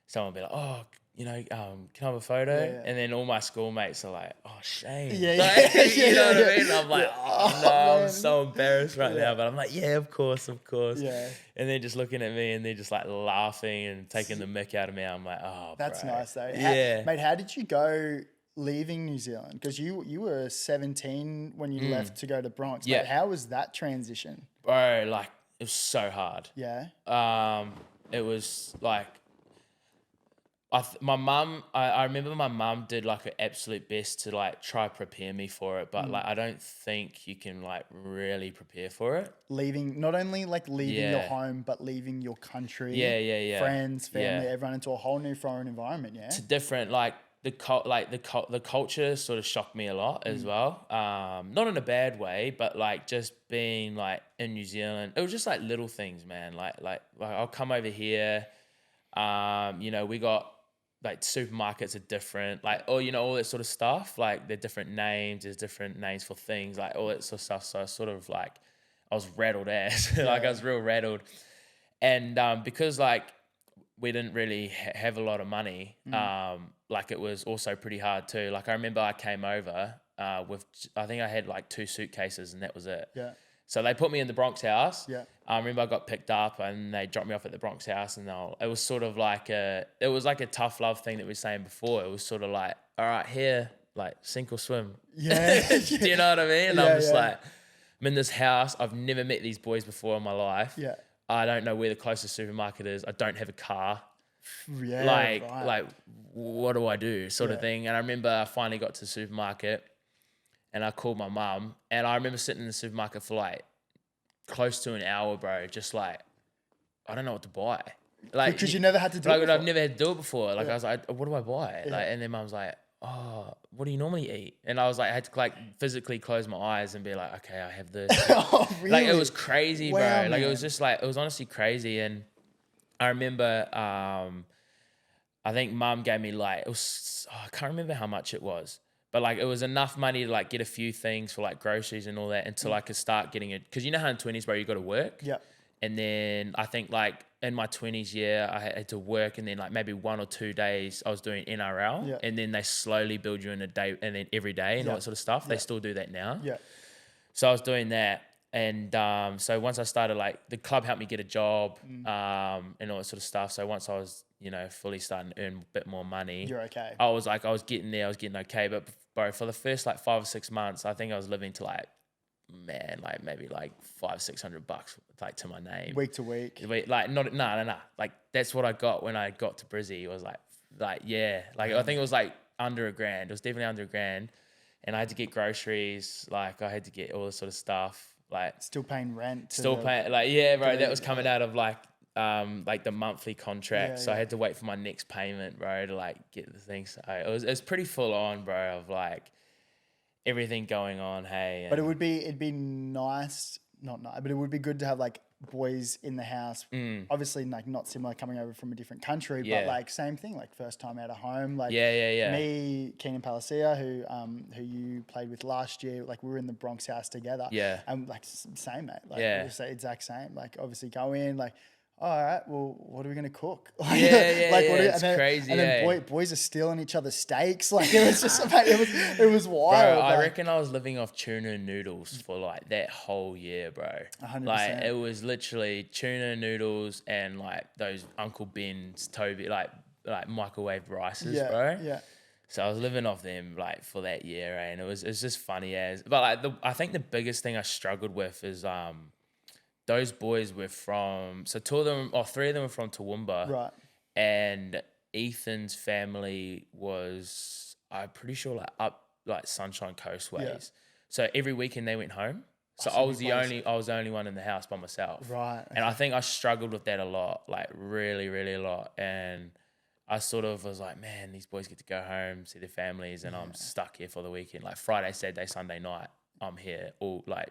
someone will be like, oh, you know, can I have a photo? Yeah. And then all my schoolmates are like, oh, shame. You know what I mean? I'm like, oh, no, I'm so embarrassed right now. But I'm like, yeah, of course. Yeah. And they're just looking at me and they're just like laughing and taking the mick out of me. I'm like, oh, that's bro. nice though. Yeah. Mate, how did you go leaving New Zealand? Because you were 17 when you left to go to Bronx. Yeah. Mate, how was that transition? Bro, like, it was so hard. Yeah. It was like, my mum, I remember my mum did like her absolute best to like try prepare me for it, but like I don't think you can like really prepare for it. Not only like leaving your home, but leaving your country, friends, family, everyone into a whole new foreign environment. Yeah, it's different. Like the culture sort of shocked me a lot as well. Not in a bad way, but like just being like in New Zealand, it was just like little things, man. Like I'll come over here. You know, we got like supermarkets are different, like, oh, you know, all that sort of stuff. Like they're different names, there's different names for things, like all that sort of stuff. So I sort of like, I was rattled ass, like I was real rattled. And because like we didn't really have a lot of money, like it was also pretty hard too. Like I remember I came over with, I think I had like 2 suitcases and that was it. Yeah. So they put me in the Bronx house. Yeah. I remember I got picked up and they dropped me off at the Bronx house, and it was sort of like it was like a tough love thing that we were saying before. It was sort of like, all right, here, like sink or swim. Yeah. Do you know what I mean? And I'm just like, I'm in this house. I've never met these boys before in my life. Yeah. I don't know where the closest supermarket is. I don't have a car. Yeah. Like what do I do? Sort of thing. And I remember I finally got to the supermarket and I called my mum, and I remember sitting in the supermarket for like close to an hour, bro. Just like, I don't know what to buy. Like, because you never had to do it before. I've never had to do it before. Like I was like, what do I buy? Like, and then mum's like, oh, what do you normally eat? And I was like, I had to like physically close my eyes and be like, okay, I have this. Oh, really? Like it was crazy, bro. Man. Like it was just like, it was honestly crazy. And I remember, I think mum gave me like, I can't remember how much it was, but like it was enough money to like get a few things for like groceries and all that until I could start getting it. Because you know how in 20s, bro, you got to work. Yeah. And then I think like in my 20s, I had to work, and then like maybe 1 or 2 days I was doing NRL. Yeah. And then they slowly build you in a day, and then every day and all that sort of stuff. They still do that now. Yeah. So I was doing that. And so once I started, like the club helped me get a job and all that sort of stuff. So once I was, you know, fully starting to earn a bit more money, you're okay. I was getting there, I was getting okay. But bro, for the first like 5 or 6 months, I think I was living to like, man, like maybe like $500-600 like to my name. Week to week. Like no. Like that's what I got when I got to Brizzy. It was like yeah. Like I think it was like under $1,000. It was definitely under $1,000. And I had to get groceries, like I had to get all this sort of stuff. Like still paying rent. Like yeah, bro. That was coming out of like the monthly contract. So I had to wait for my next payment, bro, to like get the thing. So it was pretty full on, bro, of like everything going on. Hey, but it'd be nice not nice, but it would be good to have like boys in the house. Obviously, like not similar coming over from a different country, but like same thing, like first time out of home. Like me, Keegan Palacia, who you played with last year, like we were in the Bronx house together. Yeah. And like same, mate. Like we were the exact same. Like obviously go in, like, all right, well, what are we gonna cook? Like, it's crazy. And then boys are stealing each other's steaks. Like it was just, mate, it was wild. Bro, I reckon I was living off tuna noodles for like that whole year, bro. 100%. Like it was literally tuna noodles and like those Uncle Ben's Toby, like microwave rices, bro. Yeah. So I was living off them like for that year, and it's just funny as. But like I think the biggest thing I struggled with is those boys were from, so three of them were from Toowoomba. Right. And Ethan's family was, I'm pretty sure, like up like Sunshine Coast ways. Yeah. So every weekend they went home. So I was the only one in the house by myself. Right. Okay. And I think I struggled with that a lot, like really, really a lot. And I sort of was like, man, these boys get to go home, see their families, and I'm stuck here for the weekend. Like Friday, Saturday, Sunday night, I'm here all like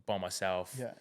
by myself. Yeah.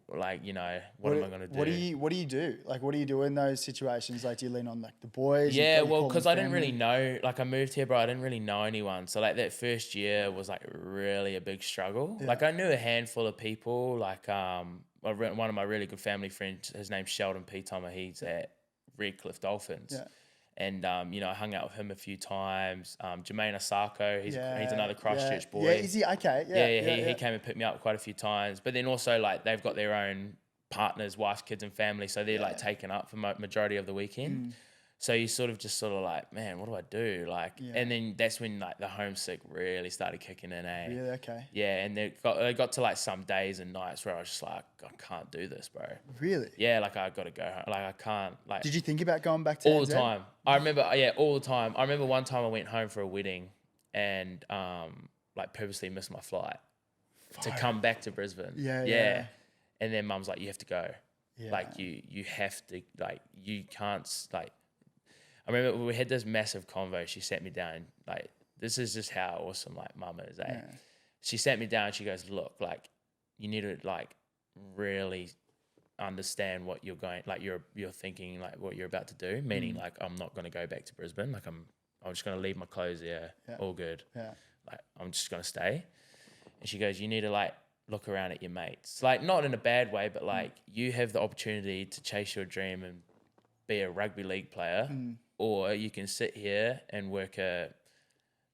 Like, you know, what am I going to do? What do you do? Like, what do you do in those situations? Like, do you lean on like the boys? Yeah, well, because I didn't really know, like I moved here, bro, I didn't really know anyone. So like that first year was like really a big struggle. Yeah. Like I knew a handful of people, like one of my really good family friends, his name's Sheldon Peetomer, he's at Redcliffe Dolphins. Yeah. And, you know, I hung out with him a few times. Jermaine Asako, he's another Christchurch boy. Yeah, is he? Okay. Yeah, he came and picked me up quite a few times. But then also, like, they've got their own partners, wives, kids, and family. So they're, like, taken up for majority of the weekend. So you sort of like, man, what do I do? Like, and then that's when, like, the homesick really started kicking in, eh? Really? Okay. Yeah, and they got to, like, some days and nights where I was just like, I can't do this, bro. Really? Yeah, like, I got to go home. Like, I can't, like... Did you think about going back to all the time? I remember, all the time. I remember one time I went home for a wedding and, like, purposely missed my flight to come back to Brisbane. Yeah. And then mum's like, you have to go. Yeah. Like, you have to, like, you can't, like... I remember we had this massive convo. She sat me down, like, this is just how awesome, like, mum is, eh? Yeah. She sat me down and she goes, look, like, you need to, like, really understand what you're going, like, you're thinking, like, what you're about to do, meaning, like, I'm not going to go back to Brisbane. Like, I'm just going to leave my clothes there, all good. Yeah. Like, I'm just going to stay. And she goes, you need to, like, look around at your mates. Like, not in a bad way, but, like, you have the opportunity to chase your dream and be a rugby league player, or you can sit here and work a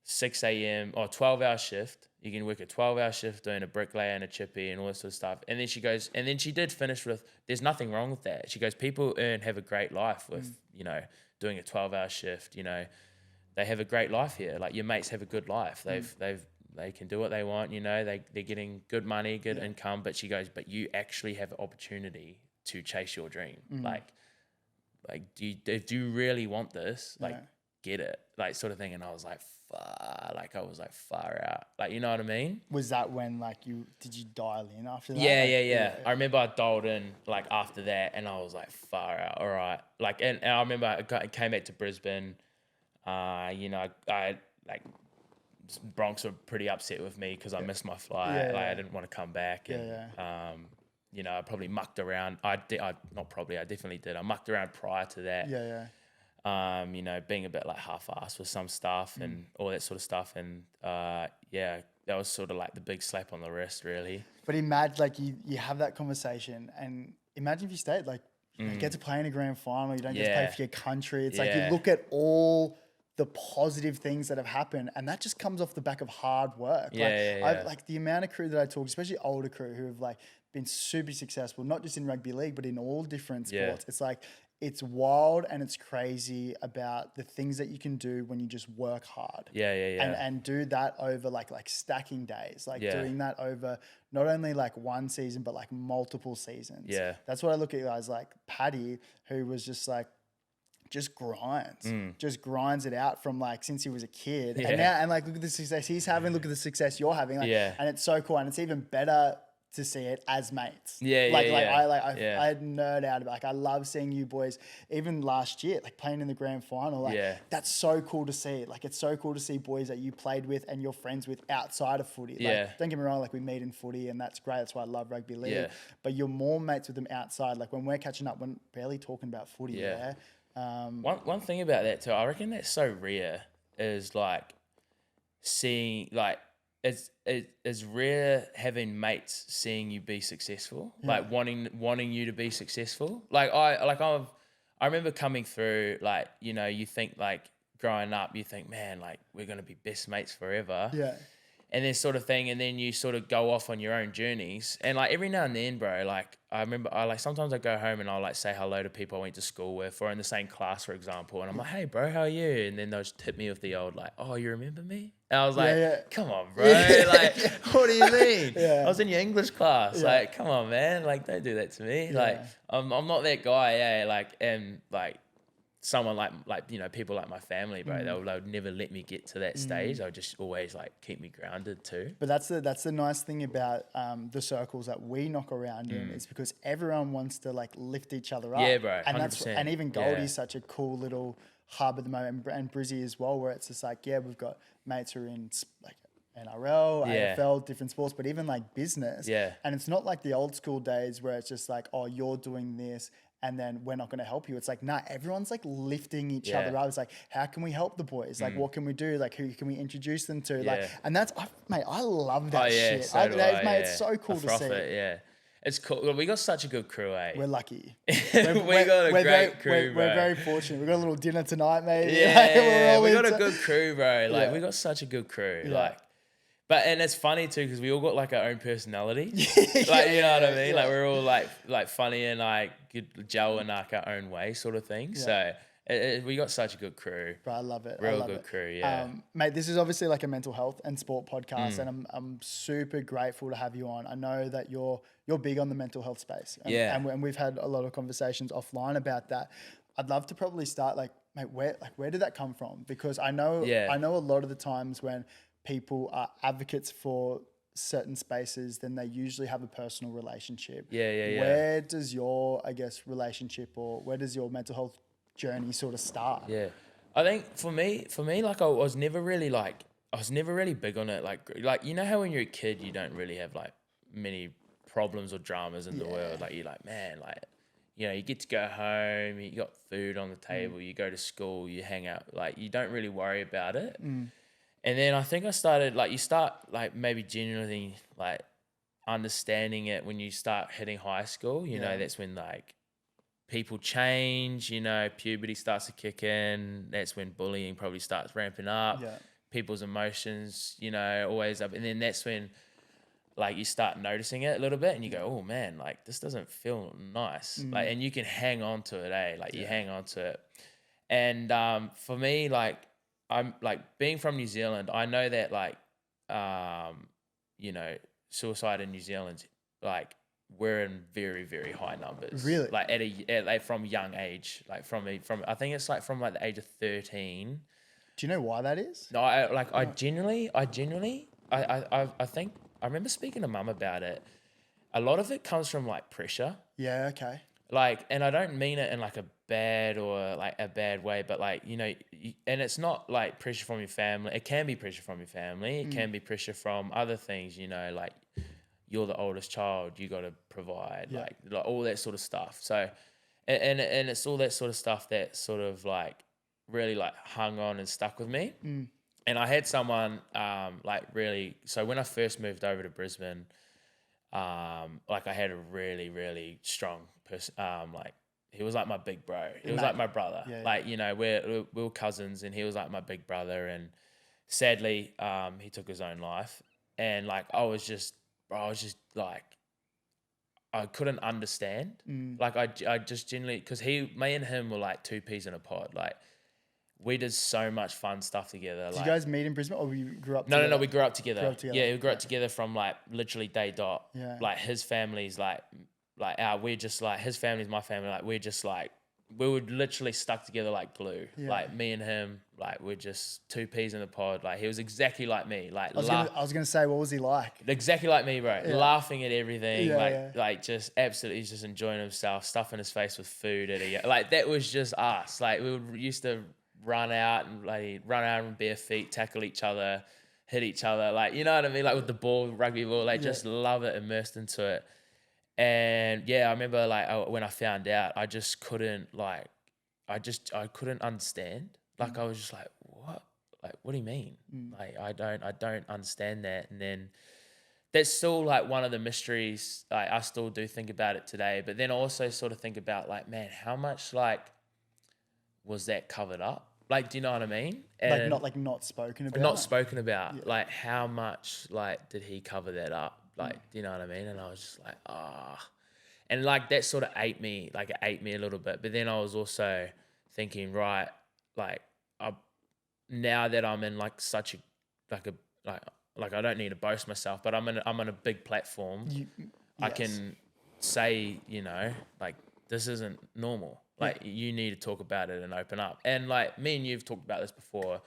6 a.m. or 12-hour shift. You can work a 12-hour shift doing a bricklayer and a chippy and all this sort of stuff. And then she goes, and then she did finish with, there's nothing wrong with that. She goes, people have a great life with, you know, doing a 12-hour shift. You know, they have a great life here. Like, your mates have a good life. They can do what they want. You know, they're getting good money, good income. But she goes, but you actually have an opportunity to chase your dream. Like, do you really want this? Like, get it, like, sort of thing. And I was like, far out. Like, you know what I mean? Was that when, like, did you dial in after that? Yeah. I remember I dialed in, like, after that, and I was like, far out, all right. Like, and I remember I came back to Brisbane. You know, I like, Bronx were pretty upset with me because I missed my flight. I didn't want to come back. And, you know, I probably mucked around. I definitely did. I mucked around prior to that. You know, being a bit like half-assed with some stuff and all that sort of stuff. And that was sort of like the big slap on the wrist, really. But imagine, like, you have that conversation, and imagine if you stayed, like, you get to play in a grand final, you don't get to play for your country. It's like, you look at all the positive things that have happened, and that just comes off the back of hard work. I've, like, the amount of crew that I talk, especially older crew who have, like, been super successful, not just in rugby league, but in all different sports. It's like, it's wild and it's crazy about the things that you can do when you just work hard. And do that over like stacking days, like doing that over not only like one season, but like multiple seasons. That's what I look at guys like Paddy, who was just like, just grinds it out from like since he was a kid. And now, and like, look at the success he's having, look at the success you're having. Like, and it's so cool. And it's even better to see it as mates. I nerd out about, like, I love seeing you boys, even last year, like playing in the grand final, like that's so cool to see. Like, it's so cool to see boys that you played with and you're friends with outside of footy. Like, don't get me wrong, like we meet in footy and that's great. That's why I love rugby league. But you're more mates with them outside. Like when we're catching up, we're barely talking about footy. One thing about that too, I reckon that's so rare, is like seeing, like, it's rare having mates seeing you be successful, like wanting you to be successful. I remember coming through, like, you know, you think, like, growing up, you think, man, like, we're gonna be best mates forever. And this sort of thing, and then you sort of go off on your own journeys. And like every now and then, bro, like I remember sometimes I go home and I'll like say hello to people I went to school with or in the same class, for example. And I'm like, hey bro, how are you? And then they'll just tip me with the old like, oh, you remember me? And I was like, come on, bro. Like, what do you mean? I was in your English class. Like, come on, man. Like, don't do that to me. Like, I'm not that guy. Like, and like, someone like you know, people like my family, bro, they would never let me get to that stage. They would just always like keep me grounded too. But that's the nice thing about the circles that we knock around in, is because everyone wants to like lift each other up. Yeah, bro, 100%. And even Goldie's such a cool little hub at the moment, and Brizzy as well, where it's just like, we've got mates who are in like NRL, AFL, different sports, but even like business. And it's not like the old school days where it's just like, oh, you're doing this and then we're not going to help you. It's like, nah, everyone's like lifting each other up. It's like, how can we help the boys? Like, what can we do? Like, who can we introduce them to? Like, and that's, mate, I love that shit. So mate, it's so cool to see. It's cool. We got such a good crew, eh? We're lucky. We got a great crew, bro. We're very fortunate. We got a little dinner tonight, mate. We got a good crew, bro. Like, we got such a good crew. Like, and it's funny too, because we all got like our own personality. Like, you know what I mean? Like, we're all like funny and like good gel in like our own way, sort of thing. So we got such a good crew. Bro, I love it. Real good crew, mate, this is obviously like a mental health and sport podcast, and I'm super grateful to have you on. I know that you're big on the mental health space. And we've had a lot of conversations offline about that. I'd love to probably start like, mate, where did that come from? Because I know a lot of the times when people are advocates for certain spaces, then they usually have a personal relationship. Where does your, I guess, relationship, or where does your mental health journey sort of start? I think for me, like I was never really big on it. Like, you know how when you're a kid, you don't really have like many problems or dramas in the world. Like, you're like, man, like, you know, you get to go home, you got food on the table, you go to school, you hang out, like, you don't really worry about it. And then I think I started, like, you start, like, maybe genuinely, like, understanding it when you start hitting high school. You know, that's when, like, people change, you know, puberty starts to kick in. That's when bullying probably starts ramping up. People's emotions, you know, always up. And then that's when, like, you start noticing it a little bit and you go, oh, man, like, this doesn't feel nice. Like, and you can hang on to it, eh? Like, you hang on to it. And for me, like, I'm like, being from New Zealand, I know that like, you know, suicide in New Zealand, like, we're in very, very high numbers. Really? Like like from young age, like from I think it's like from like the age of 13. Do you know why that is? No, I genuinely, I think I remember speaking to mum about it. A lot of it comes from like pressure. Yeah. Okay. Like, and I don't mean it in like a bad way, but like, you know, and it's not like pressure from your family. It can be pressure from your family. It can be pressure from other things, you know, like you're the oldest child, you got to provide, like all that sort of stuff. So, and it's all that sort of stuff that sort of like really like hung on and stuck with me. And I had someone like really, so when I first moved over to Brisbane, like I had a really, really strong person, like he was like my big bro. He was like my brother. Like, you know, we were cousins and he was like my big brother. And sadly, he took his own life. And like, I was just like, I couldn't understand. Like I just genuinely, cause me and him were like two peas in a pod. Like, we did so much fun stuff together. Did you guys meet in Brisbane, or you grew up together? No, we grew up together. Yeah, we grew up together from like literally day dot. Yeah. Like his family's like we're just like, his family's my family. Like, we're just like we would literally stuck together like glue. Yeah. Like me and him, like we're just two peas in a pod. Like he was exactly like me. Like I was gonna say, what was he like? exactly like me, bro. Yeah. Laughing at everything, Yeah, like just absolutely just enjoying himself, stuffing his face with food at a like that was just us. Like we used to run out and bare feet, tackle each other, hit each other, like you know what I mean, like with the ball, rugby ball, like just love it, immersed into it. And yeah, I remember like when I found out, I just couldn't like, I couldn't understand. Like I was just like, what? Like, what do you mean? Like, I don't understand that. And then that's still like one of the mysteries. Like I still do think about it today, but then also sort of think about like, man, how much like was that covered up? Like, do you know what I mean? And Not spoken about. not spoken about. Yeah. Like how much like did he cover that up? Like, do you know what I mean? And I was just like, and like that sort of ate me a little bit. But then I was also thinking, right, like now that I'm in like such a like I don't need to boast myself, but I'm on a big platform. I can say, you know, like this isn't normal. Like you need to talk about it and open up. And like me and you've talked about this before.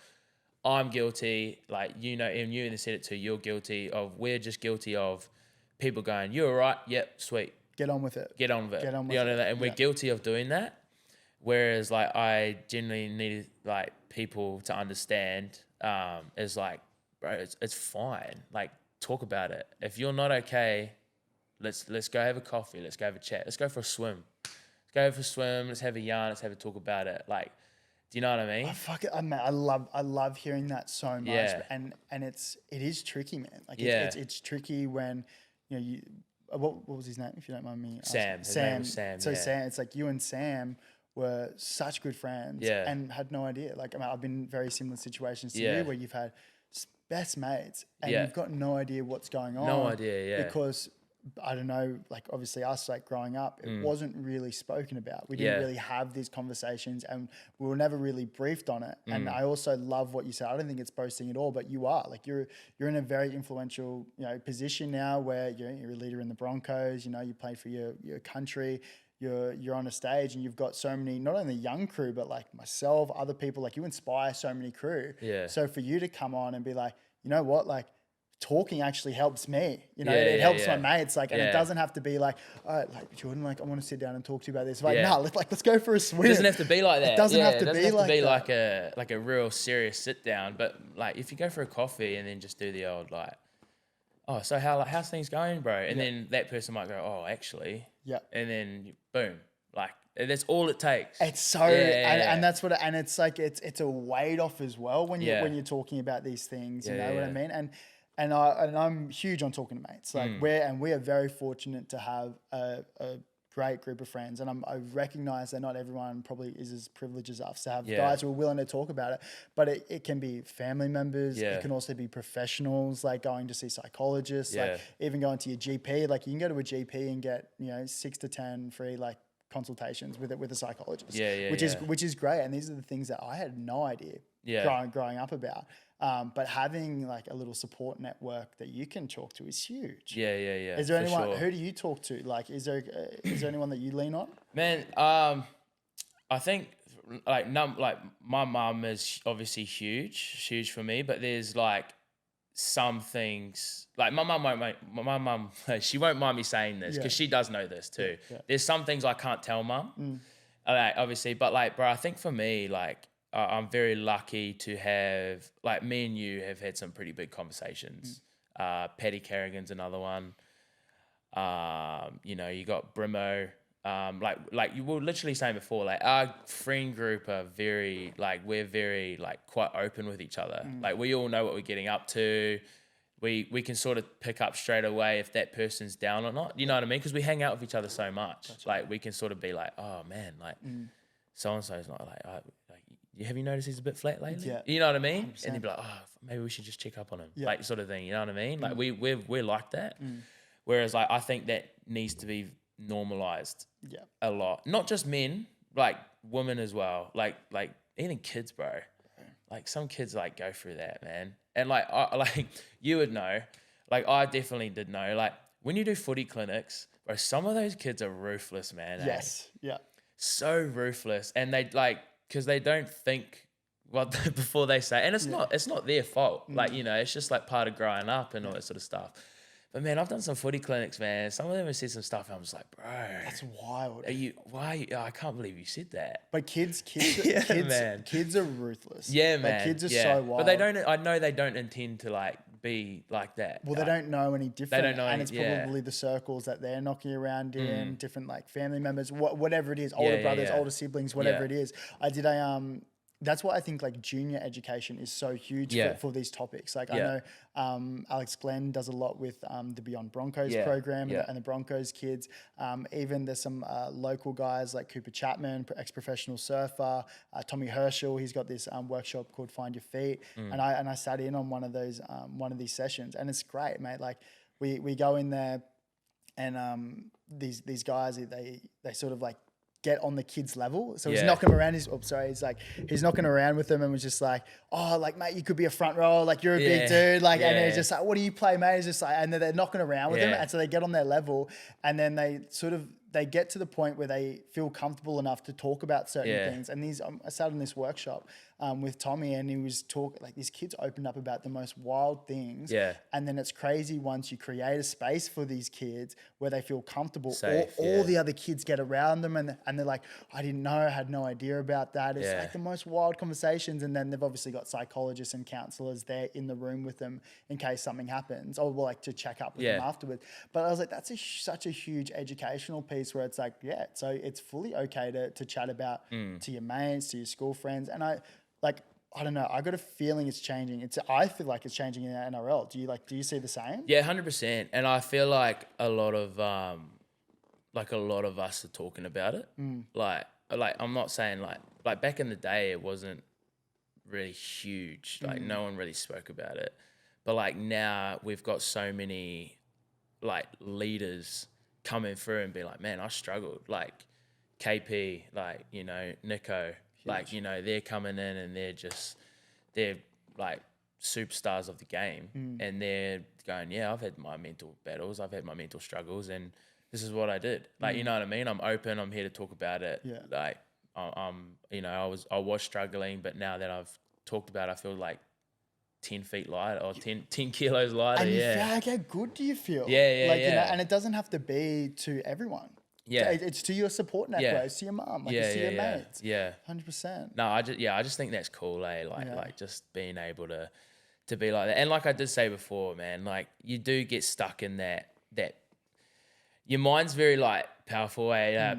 I'm guilty, like, you know, and you said it too, we're just guilty of people going, you're all right, yep, sweet. Get on with it. And we're guilty of doing that. Whereas, like, I genuinely need, like, people to understand is like, bro, it's fine. Like, talk about it. If you're not okay, let's go have a coffee, let's go have a chat, let's go for a swim. Let's have a yarn, let's have a talk about it. Like, do you know what I mean? I love hearing that so much. Yeah. And it is tricky, man. Like it's tricky when, you know, what was his name, if you don't mind me asking? Sam. His name was Sam. So yeah. Sam, it's like you and Sam were such good friends and had no idea. Like, I mean, I've been in very similar situations to you where you've had best mates and you've got no idea what's going on. No idea, yeah. Because I don't know, like obviously us, like growing up, it wasn't really spoken about. We didn't really have these conversations and we were never really briefed on it. And I also love what you said. I don't think it's boasting at all, but you are like, you're in a very influential, you know, position now where you're a leader in the Broncos, you know, you play for your country, you're on a stage and you've got so many, not only young crew, but like myself, other people, like you inspire so many crew. Yeah. So for you to come on and be like, you know what, like, talking actually helps me, you know, it helps my mates, like, and it doesn't have to be like, all right, like Jordan, like I want to sit down and talk to you about this. Like, no, let's go for a swim. It doesn't have to be like that. It doesn't have to be like a real serious sit down. But like, if you go for a coffee and then just do the old like, oh, so how's things going, bro? And then that person might go, oh, actually, and then boom, like that's all it takes. It's so, and that's what, and it's like it's a weight off as well when you're talking about these things. You know what I mean? And I'm huge on talking to mates. Like we are very fortunate to have a great group of friends. And I recognize that not everyone probably is as privileged as us to have guys who are willing to talk about it. But it can be family members. Yeah. It can also be professionals, like going to see psychologists, like even going to your GP. Like you can go to a GP and get, you know, 6 to 10 free like consultations with a psychologist. Which is great. And these are the things that I had no idea growing up about. But having like a little support network that you can talk to is huge. Yeah. Is there anyone? Who do you talk to? Like, is there anyone that you lean on? Man, I think like my mum is obviously huge for me. But there's like some things like my mum she won't mind me saying this because she does know this too. Yeah. There's some things I can't tell mum, like obviously, but like bro, I think for me like. I'm very lucky to have, like me and you have had some pretty big conversations. Paddy Carrigan's another one. You know, you got Brimo. Like you were literally saying before, like our friend group are very, like we're very like quite open with each other. Like we all know what we're getting up to. We can sort of pick up straight away if that person's down or not. You know what I mean? Because we hang out with each other so much. That's like we can sort of be like, oh man, like so-and-so's not like, have you noticed he's a bit flat lately? Yeah. You know what I mean? 100%. And you'd be like, oh, maybe we should just check up on him. Yeah. Like sort of thing, you know what I mean? Like we're like that. Whereas like I think that needs to be normalized a lot. Not just men, like women as well. Like even kids, bro. Like some kids like go through that, man. And like like you would know, like I definitely did know, like when you do footy clinics, bro, some of those kids are ruthless, man. Yes. Yeah. so ruthless, and they like, because they don't think what before they say, and it's not their fault. Like, you know, it's just like part of growing up and all that sort of stuff. But man, I've done some footy clinics, man. Some of them have said some stuff, and I'm just like, bro, that's wild. I can't believe you said that. But kids, man. Kids are ruthless. Yeah, man. Like, kids are so wild. But I know they don't intend to like be like that. Well, like, they don't know any different. They don't know, and it's probably the circles that they're knocking around in, different like family members, whatever it is, older brothers, older siblings, whatever it is. I did that's why I think like junior education is so huge for these topics. Like I know Alex Glenn does a lot with the Beyond Broncos program and the Broncos kids. Even there's some local guys like Cooper Chapman, ex-professional surfer, Tommy Herschel. He's got this workshop called Find Your Feet, and I sat in on one of these sessions, and it's great, mate. Like we go in there, and these guys they sort of like get on the kids' level. So he's knocking around. He's knocking around with them and was just like, oh, like, mate, you could be a front rower. Like, you're a big dude. Like, and it's just like, what do you play, mate? It's just like, and then they're knocking around with him. And so they get on their level, and then they get to the point where they feel comfortable enough to talk about certain things. And I sat in this workshop with Tommy, and he was like these kids opened up about the most wild things. Yeah. And then it's crazy once you create a space for these kids where they feel comfortable. All the other kids get around them, and they're like, I didn't know, I had no idea about that. It's like the most wild conversations. And then they've obviously got psychologists and counselors there in the room with them in case something happens, or like to check up with them afterwards. But I was like, that's such a huge educational piece where it's like, so it's fully okay to chat about to your mates, to your school friends. And I don't know, I got a feeling it's changing. I feel like it's changing in the NRL. Do you see the same? Yeah, 100%. And I feel like a lot of us are talking about it. Like I'm not saying like back in the day it wasn't really huge. Like no one really spoke about it. But like now we've got so many like leaders coming through and be like, man, I struggled. Like KP, like, you know, Nico, like, you know, they're coming in and they're like superstars of the game. And they're going, I've had my mental battles, I've had my mental struggles, and this is what I did. Like, you know what I mean? I'm open, I'm here to talk about it. Yeah. Like, you know, I was struggling, but now that I've talked about it, I feel like 10 feet lighter, or 10 kilos lighter. And you feel like, how good do you feel? You know, and it doesn't have to be to everyone. Yeah. It's to your support network, it's to your mum, like it's to your mates. Yeah. 100%. No, I just think that's cool, eh? Like just being able to be like that. And like I did say before, man, like you do get stuck in that your mind's very like powerful,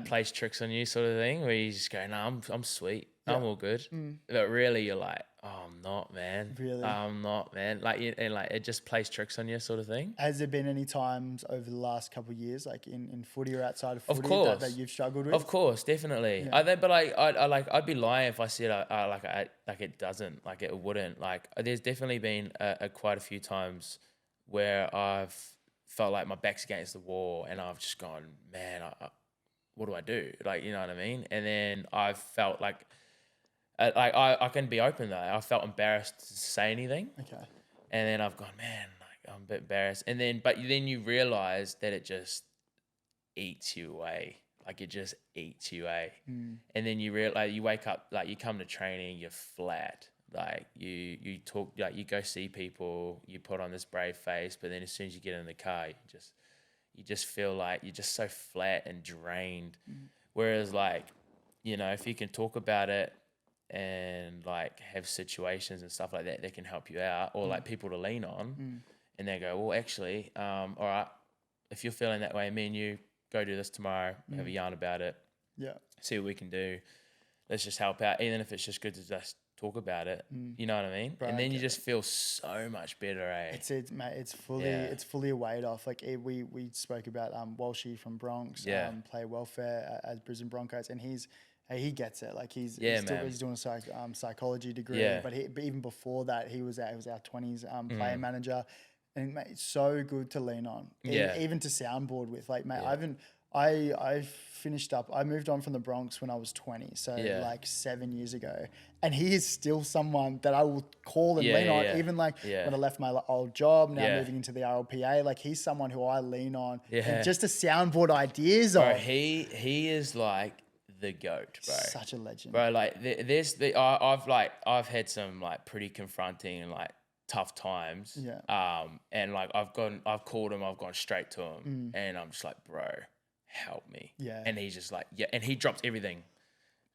plays tricks on you sort of thing, where you just go, no, I'm sweet. I'm all good. But really you're like, oh, I'm not, man. Really? I'm not, man. Like, and like it just plays tricks on you sort of thing. Has there been any times over the last couple of years, like in footy or outside of footy, that you've struggled with? Of course, definitely. Yeah. But I'd be lying if I said like it doesn't, like it wouldn't. Like there's definitely been quite a few times where I've felt like my back's against the wall and I've just gone, man, what do I do? Like, you know what I mean? And then I've felt like I can be open though. I felt embarrassed to say anything. Okay. And then I've gone, man, like I'm a bit embarrassed. And then, but then you realize that it just eats you away. Like it just eats you away. And then you realize, you wake up, like you come to training, you're flat. Like you talk, like you go see people, you put on this brave face, but then as soon as you get in the car, you just feel like you're just so flat and drained. Whereas like, you know, if you can talk about it and like have situations and stuff like that can help you out, or like people to lean on, and they go, well, actually, all right, if you're feeling that way, me and you go do this tomorrow, have a yarn about it, see what we can do. Let's just help out, even if it's just good to just talk about it. You know what I mean? Right, and then you just feel so much better, eh? Mate, it's fully a weight off. Like we spoke about Walshy from Bronx, play welfare at Brisbane Broncos, and he gets it. Like he's doing a psychology degree, but even before that, he was our 20s player manager, and mate, it's so good to lean on. Even to soundboard with. Like mate, I finished up. I moved on from the Bronx when I was 20, so like 7 years ago, and he is still someone that I will call and lean on. Even like when I left my old job, now moving into the RLPA, like he's someone who I lean on, and just to soundboard ideas on. He is like the GOAT, bro. Such a legend. Bro, like, I've had some, like, pretty confronting and, like, tough times. Yeah. And, like, I've called him, I've gone straight to him. And I'm just like, bro, help me. Yeah. And he's just like, yeah. And he drops everything.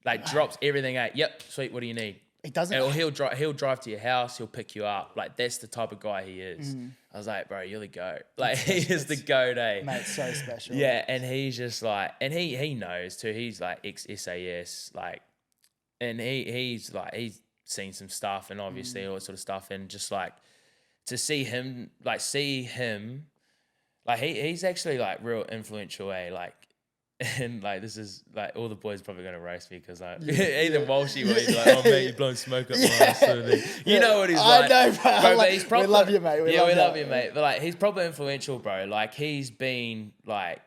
Like, drops everything out. Yep, sweet, what do you need? It doesn't. Or he'll drive to your house. He'll pick you up. Like, that's the type of guy he is. I was like, bro, you're the GOAT. Like, he is the GOAT, eh? Mate, so special. Yeah, and he's just like, and he knows too. He's like ex-SAS, like, and he's seen some stuff and obviously all that sort of stuff, and just like to see him, like he's actually like real influential, eh? Like. And like, this is like, all the boys probably gonna roast me because like either Walshy or he's like, oh mate, you're blowing smoke up my ass sort of thing. You know what he's like. I know, bro. But he's probably, we love you, mate. We love you, mate. But like, he's probably influential, bro. Like, he's been like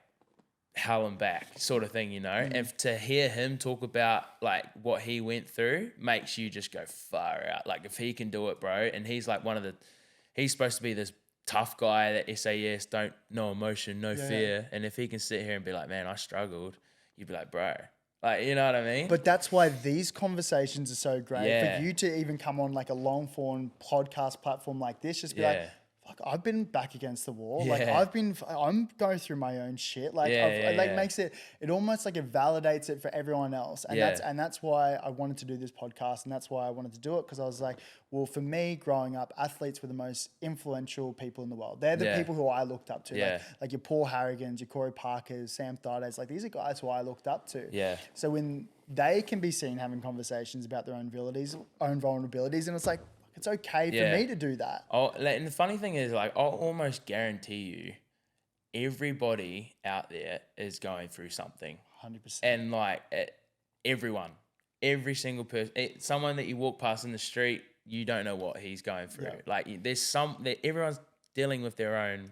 hell and back sort of thing, you know. And to hear him talk about like what he went through makes you just go far out. Like, if he can do it, bro, and he's like he's supposed to be this tough guy that SAS, don't no emotion, no fear. And if he can sit here and be like, man, I struggled, you'd be like, bro, like, you know what I mean? But that's why these conversations are so great. Yeah. For you to even come on like a long form podcast platform like this, just be like, fuck, I've been back against the wall. Like, I'm going through my own shit. Like, makes it almost like it validates it for everyone else. And that's why I wanted to do this podcast. And that's why I wanted to do it. Cause I was like, well, for me growing up, athletes were the most influential people in the world. They're the people who I looked up to. Like your Paul Harrigans, your Corey Parkers, Sam Thaidays, like these are guys who I looked up to. Yeah. So when they can be seen having conversations about their own abilities, own vulnerabilities, and it's like, it's okay for me to do that. And the funny thing is, like, I'll almost guarantee you, everybody out there is going through something. 100%. And like, everyone, every single person, someone that you walk past in the street, you don't know what he's going through. Yeah. Like, everyone's dealing with their own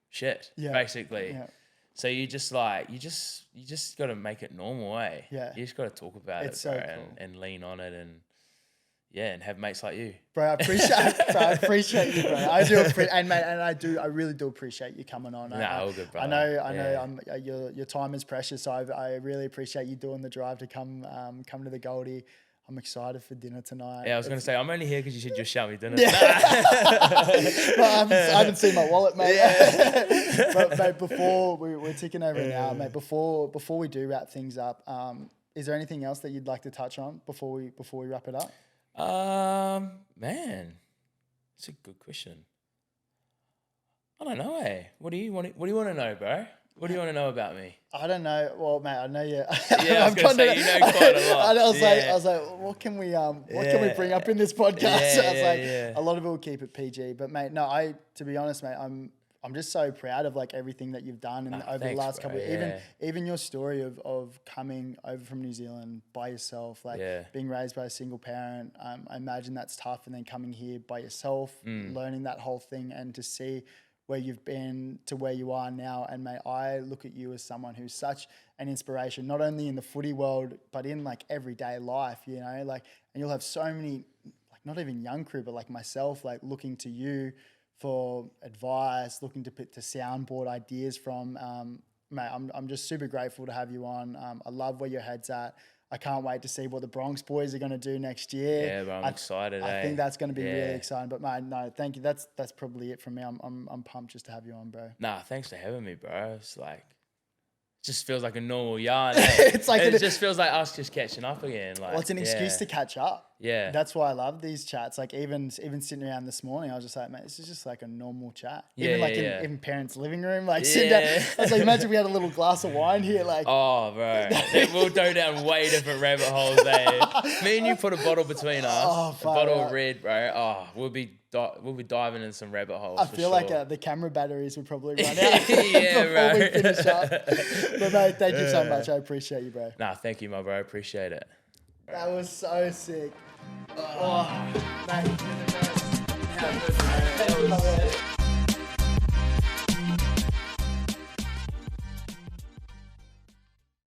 shit, basically. Yeah. So you just got to make it normal, eh? Yeah. You just got to talk about it, bro, and lean on it, and and have mates like you. Bro, I appreciate you, bro. I do I really do appreciate you coming on. All good, bro. I know. Your time is precious, so I really appreciate you doing the drive to come to the Goldie. I'm excited for dinner tonight. Yeah, I was going to say, I'm only here because you said you'll shout me dinner. Yeah. I haven't seen my wallet, mate. Yeah. But mate, before we're ticking over an hour, mate. Before we do wrap things up, is there anything else that you'd like to touch on before we wrap it up? Man, it's a good question. I don't know, eh? What do you want to know, bro? What do you want to know about me? I don't know. Well, mate, I know you. Yeah, I was going to say, you know quite a lot. I was like, what can we bring up in this podcast? A lot of it will keep it PG. But mate, no, to be honest, mate, I'm just so proud of like everything that you've done over the last couple of even your story of coming over from New Zealand by yourself, like being raised by a single parent. I imagine that's tough, and then coming here by yourself, learning that whole thing, and to see where you've been to where you are now. And mate, I look at you as someone who's such an inspiration, not only in the footy world, but in like everyday life, you know, like, and you'll have so many, like not even young crew, but like myself, like looking to you for advice, looking to soundboard ideas from, mate, I'm just super grateful to have you on. I love where your head's at. I can't wait to see what the Bronx boys are going to do next year. Yeah, but I'm excited. I think that's going to be really exciting. But mate, no, thank you. That's probably it from me. I'm pumped just to have you on, bro. Nah, thanks for having me, bro. It's like, it just feels like a normal yarn. It just feels like us just catching up again. Like, well, it's an excuse to catch up. Yeah, that's why I love these chats. Like even sitting around this morning, I was just like, mate, this is just like a normal chat. Even parents' living room, like sit down. I was like, imagine we had a little glass of wine here, like. Oh, bro, we'll go down way different rabbit holes. Me and you put a bottle between us, a bottle of red, bro. Oh, we'll be diving in some rabbit holes. I feel like the camera batteries would probably run out before we finish up. But mate, thank you so much. I appreciate you, bro. Nah, thank you, my bro. I appreciate it. That was so sick. Oh, mate.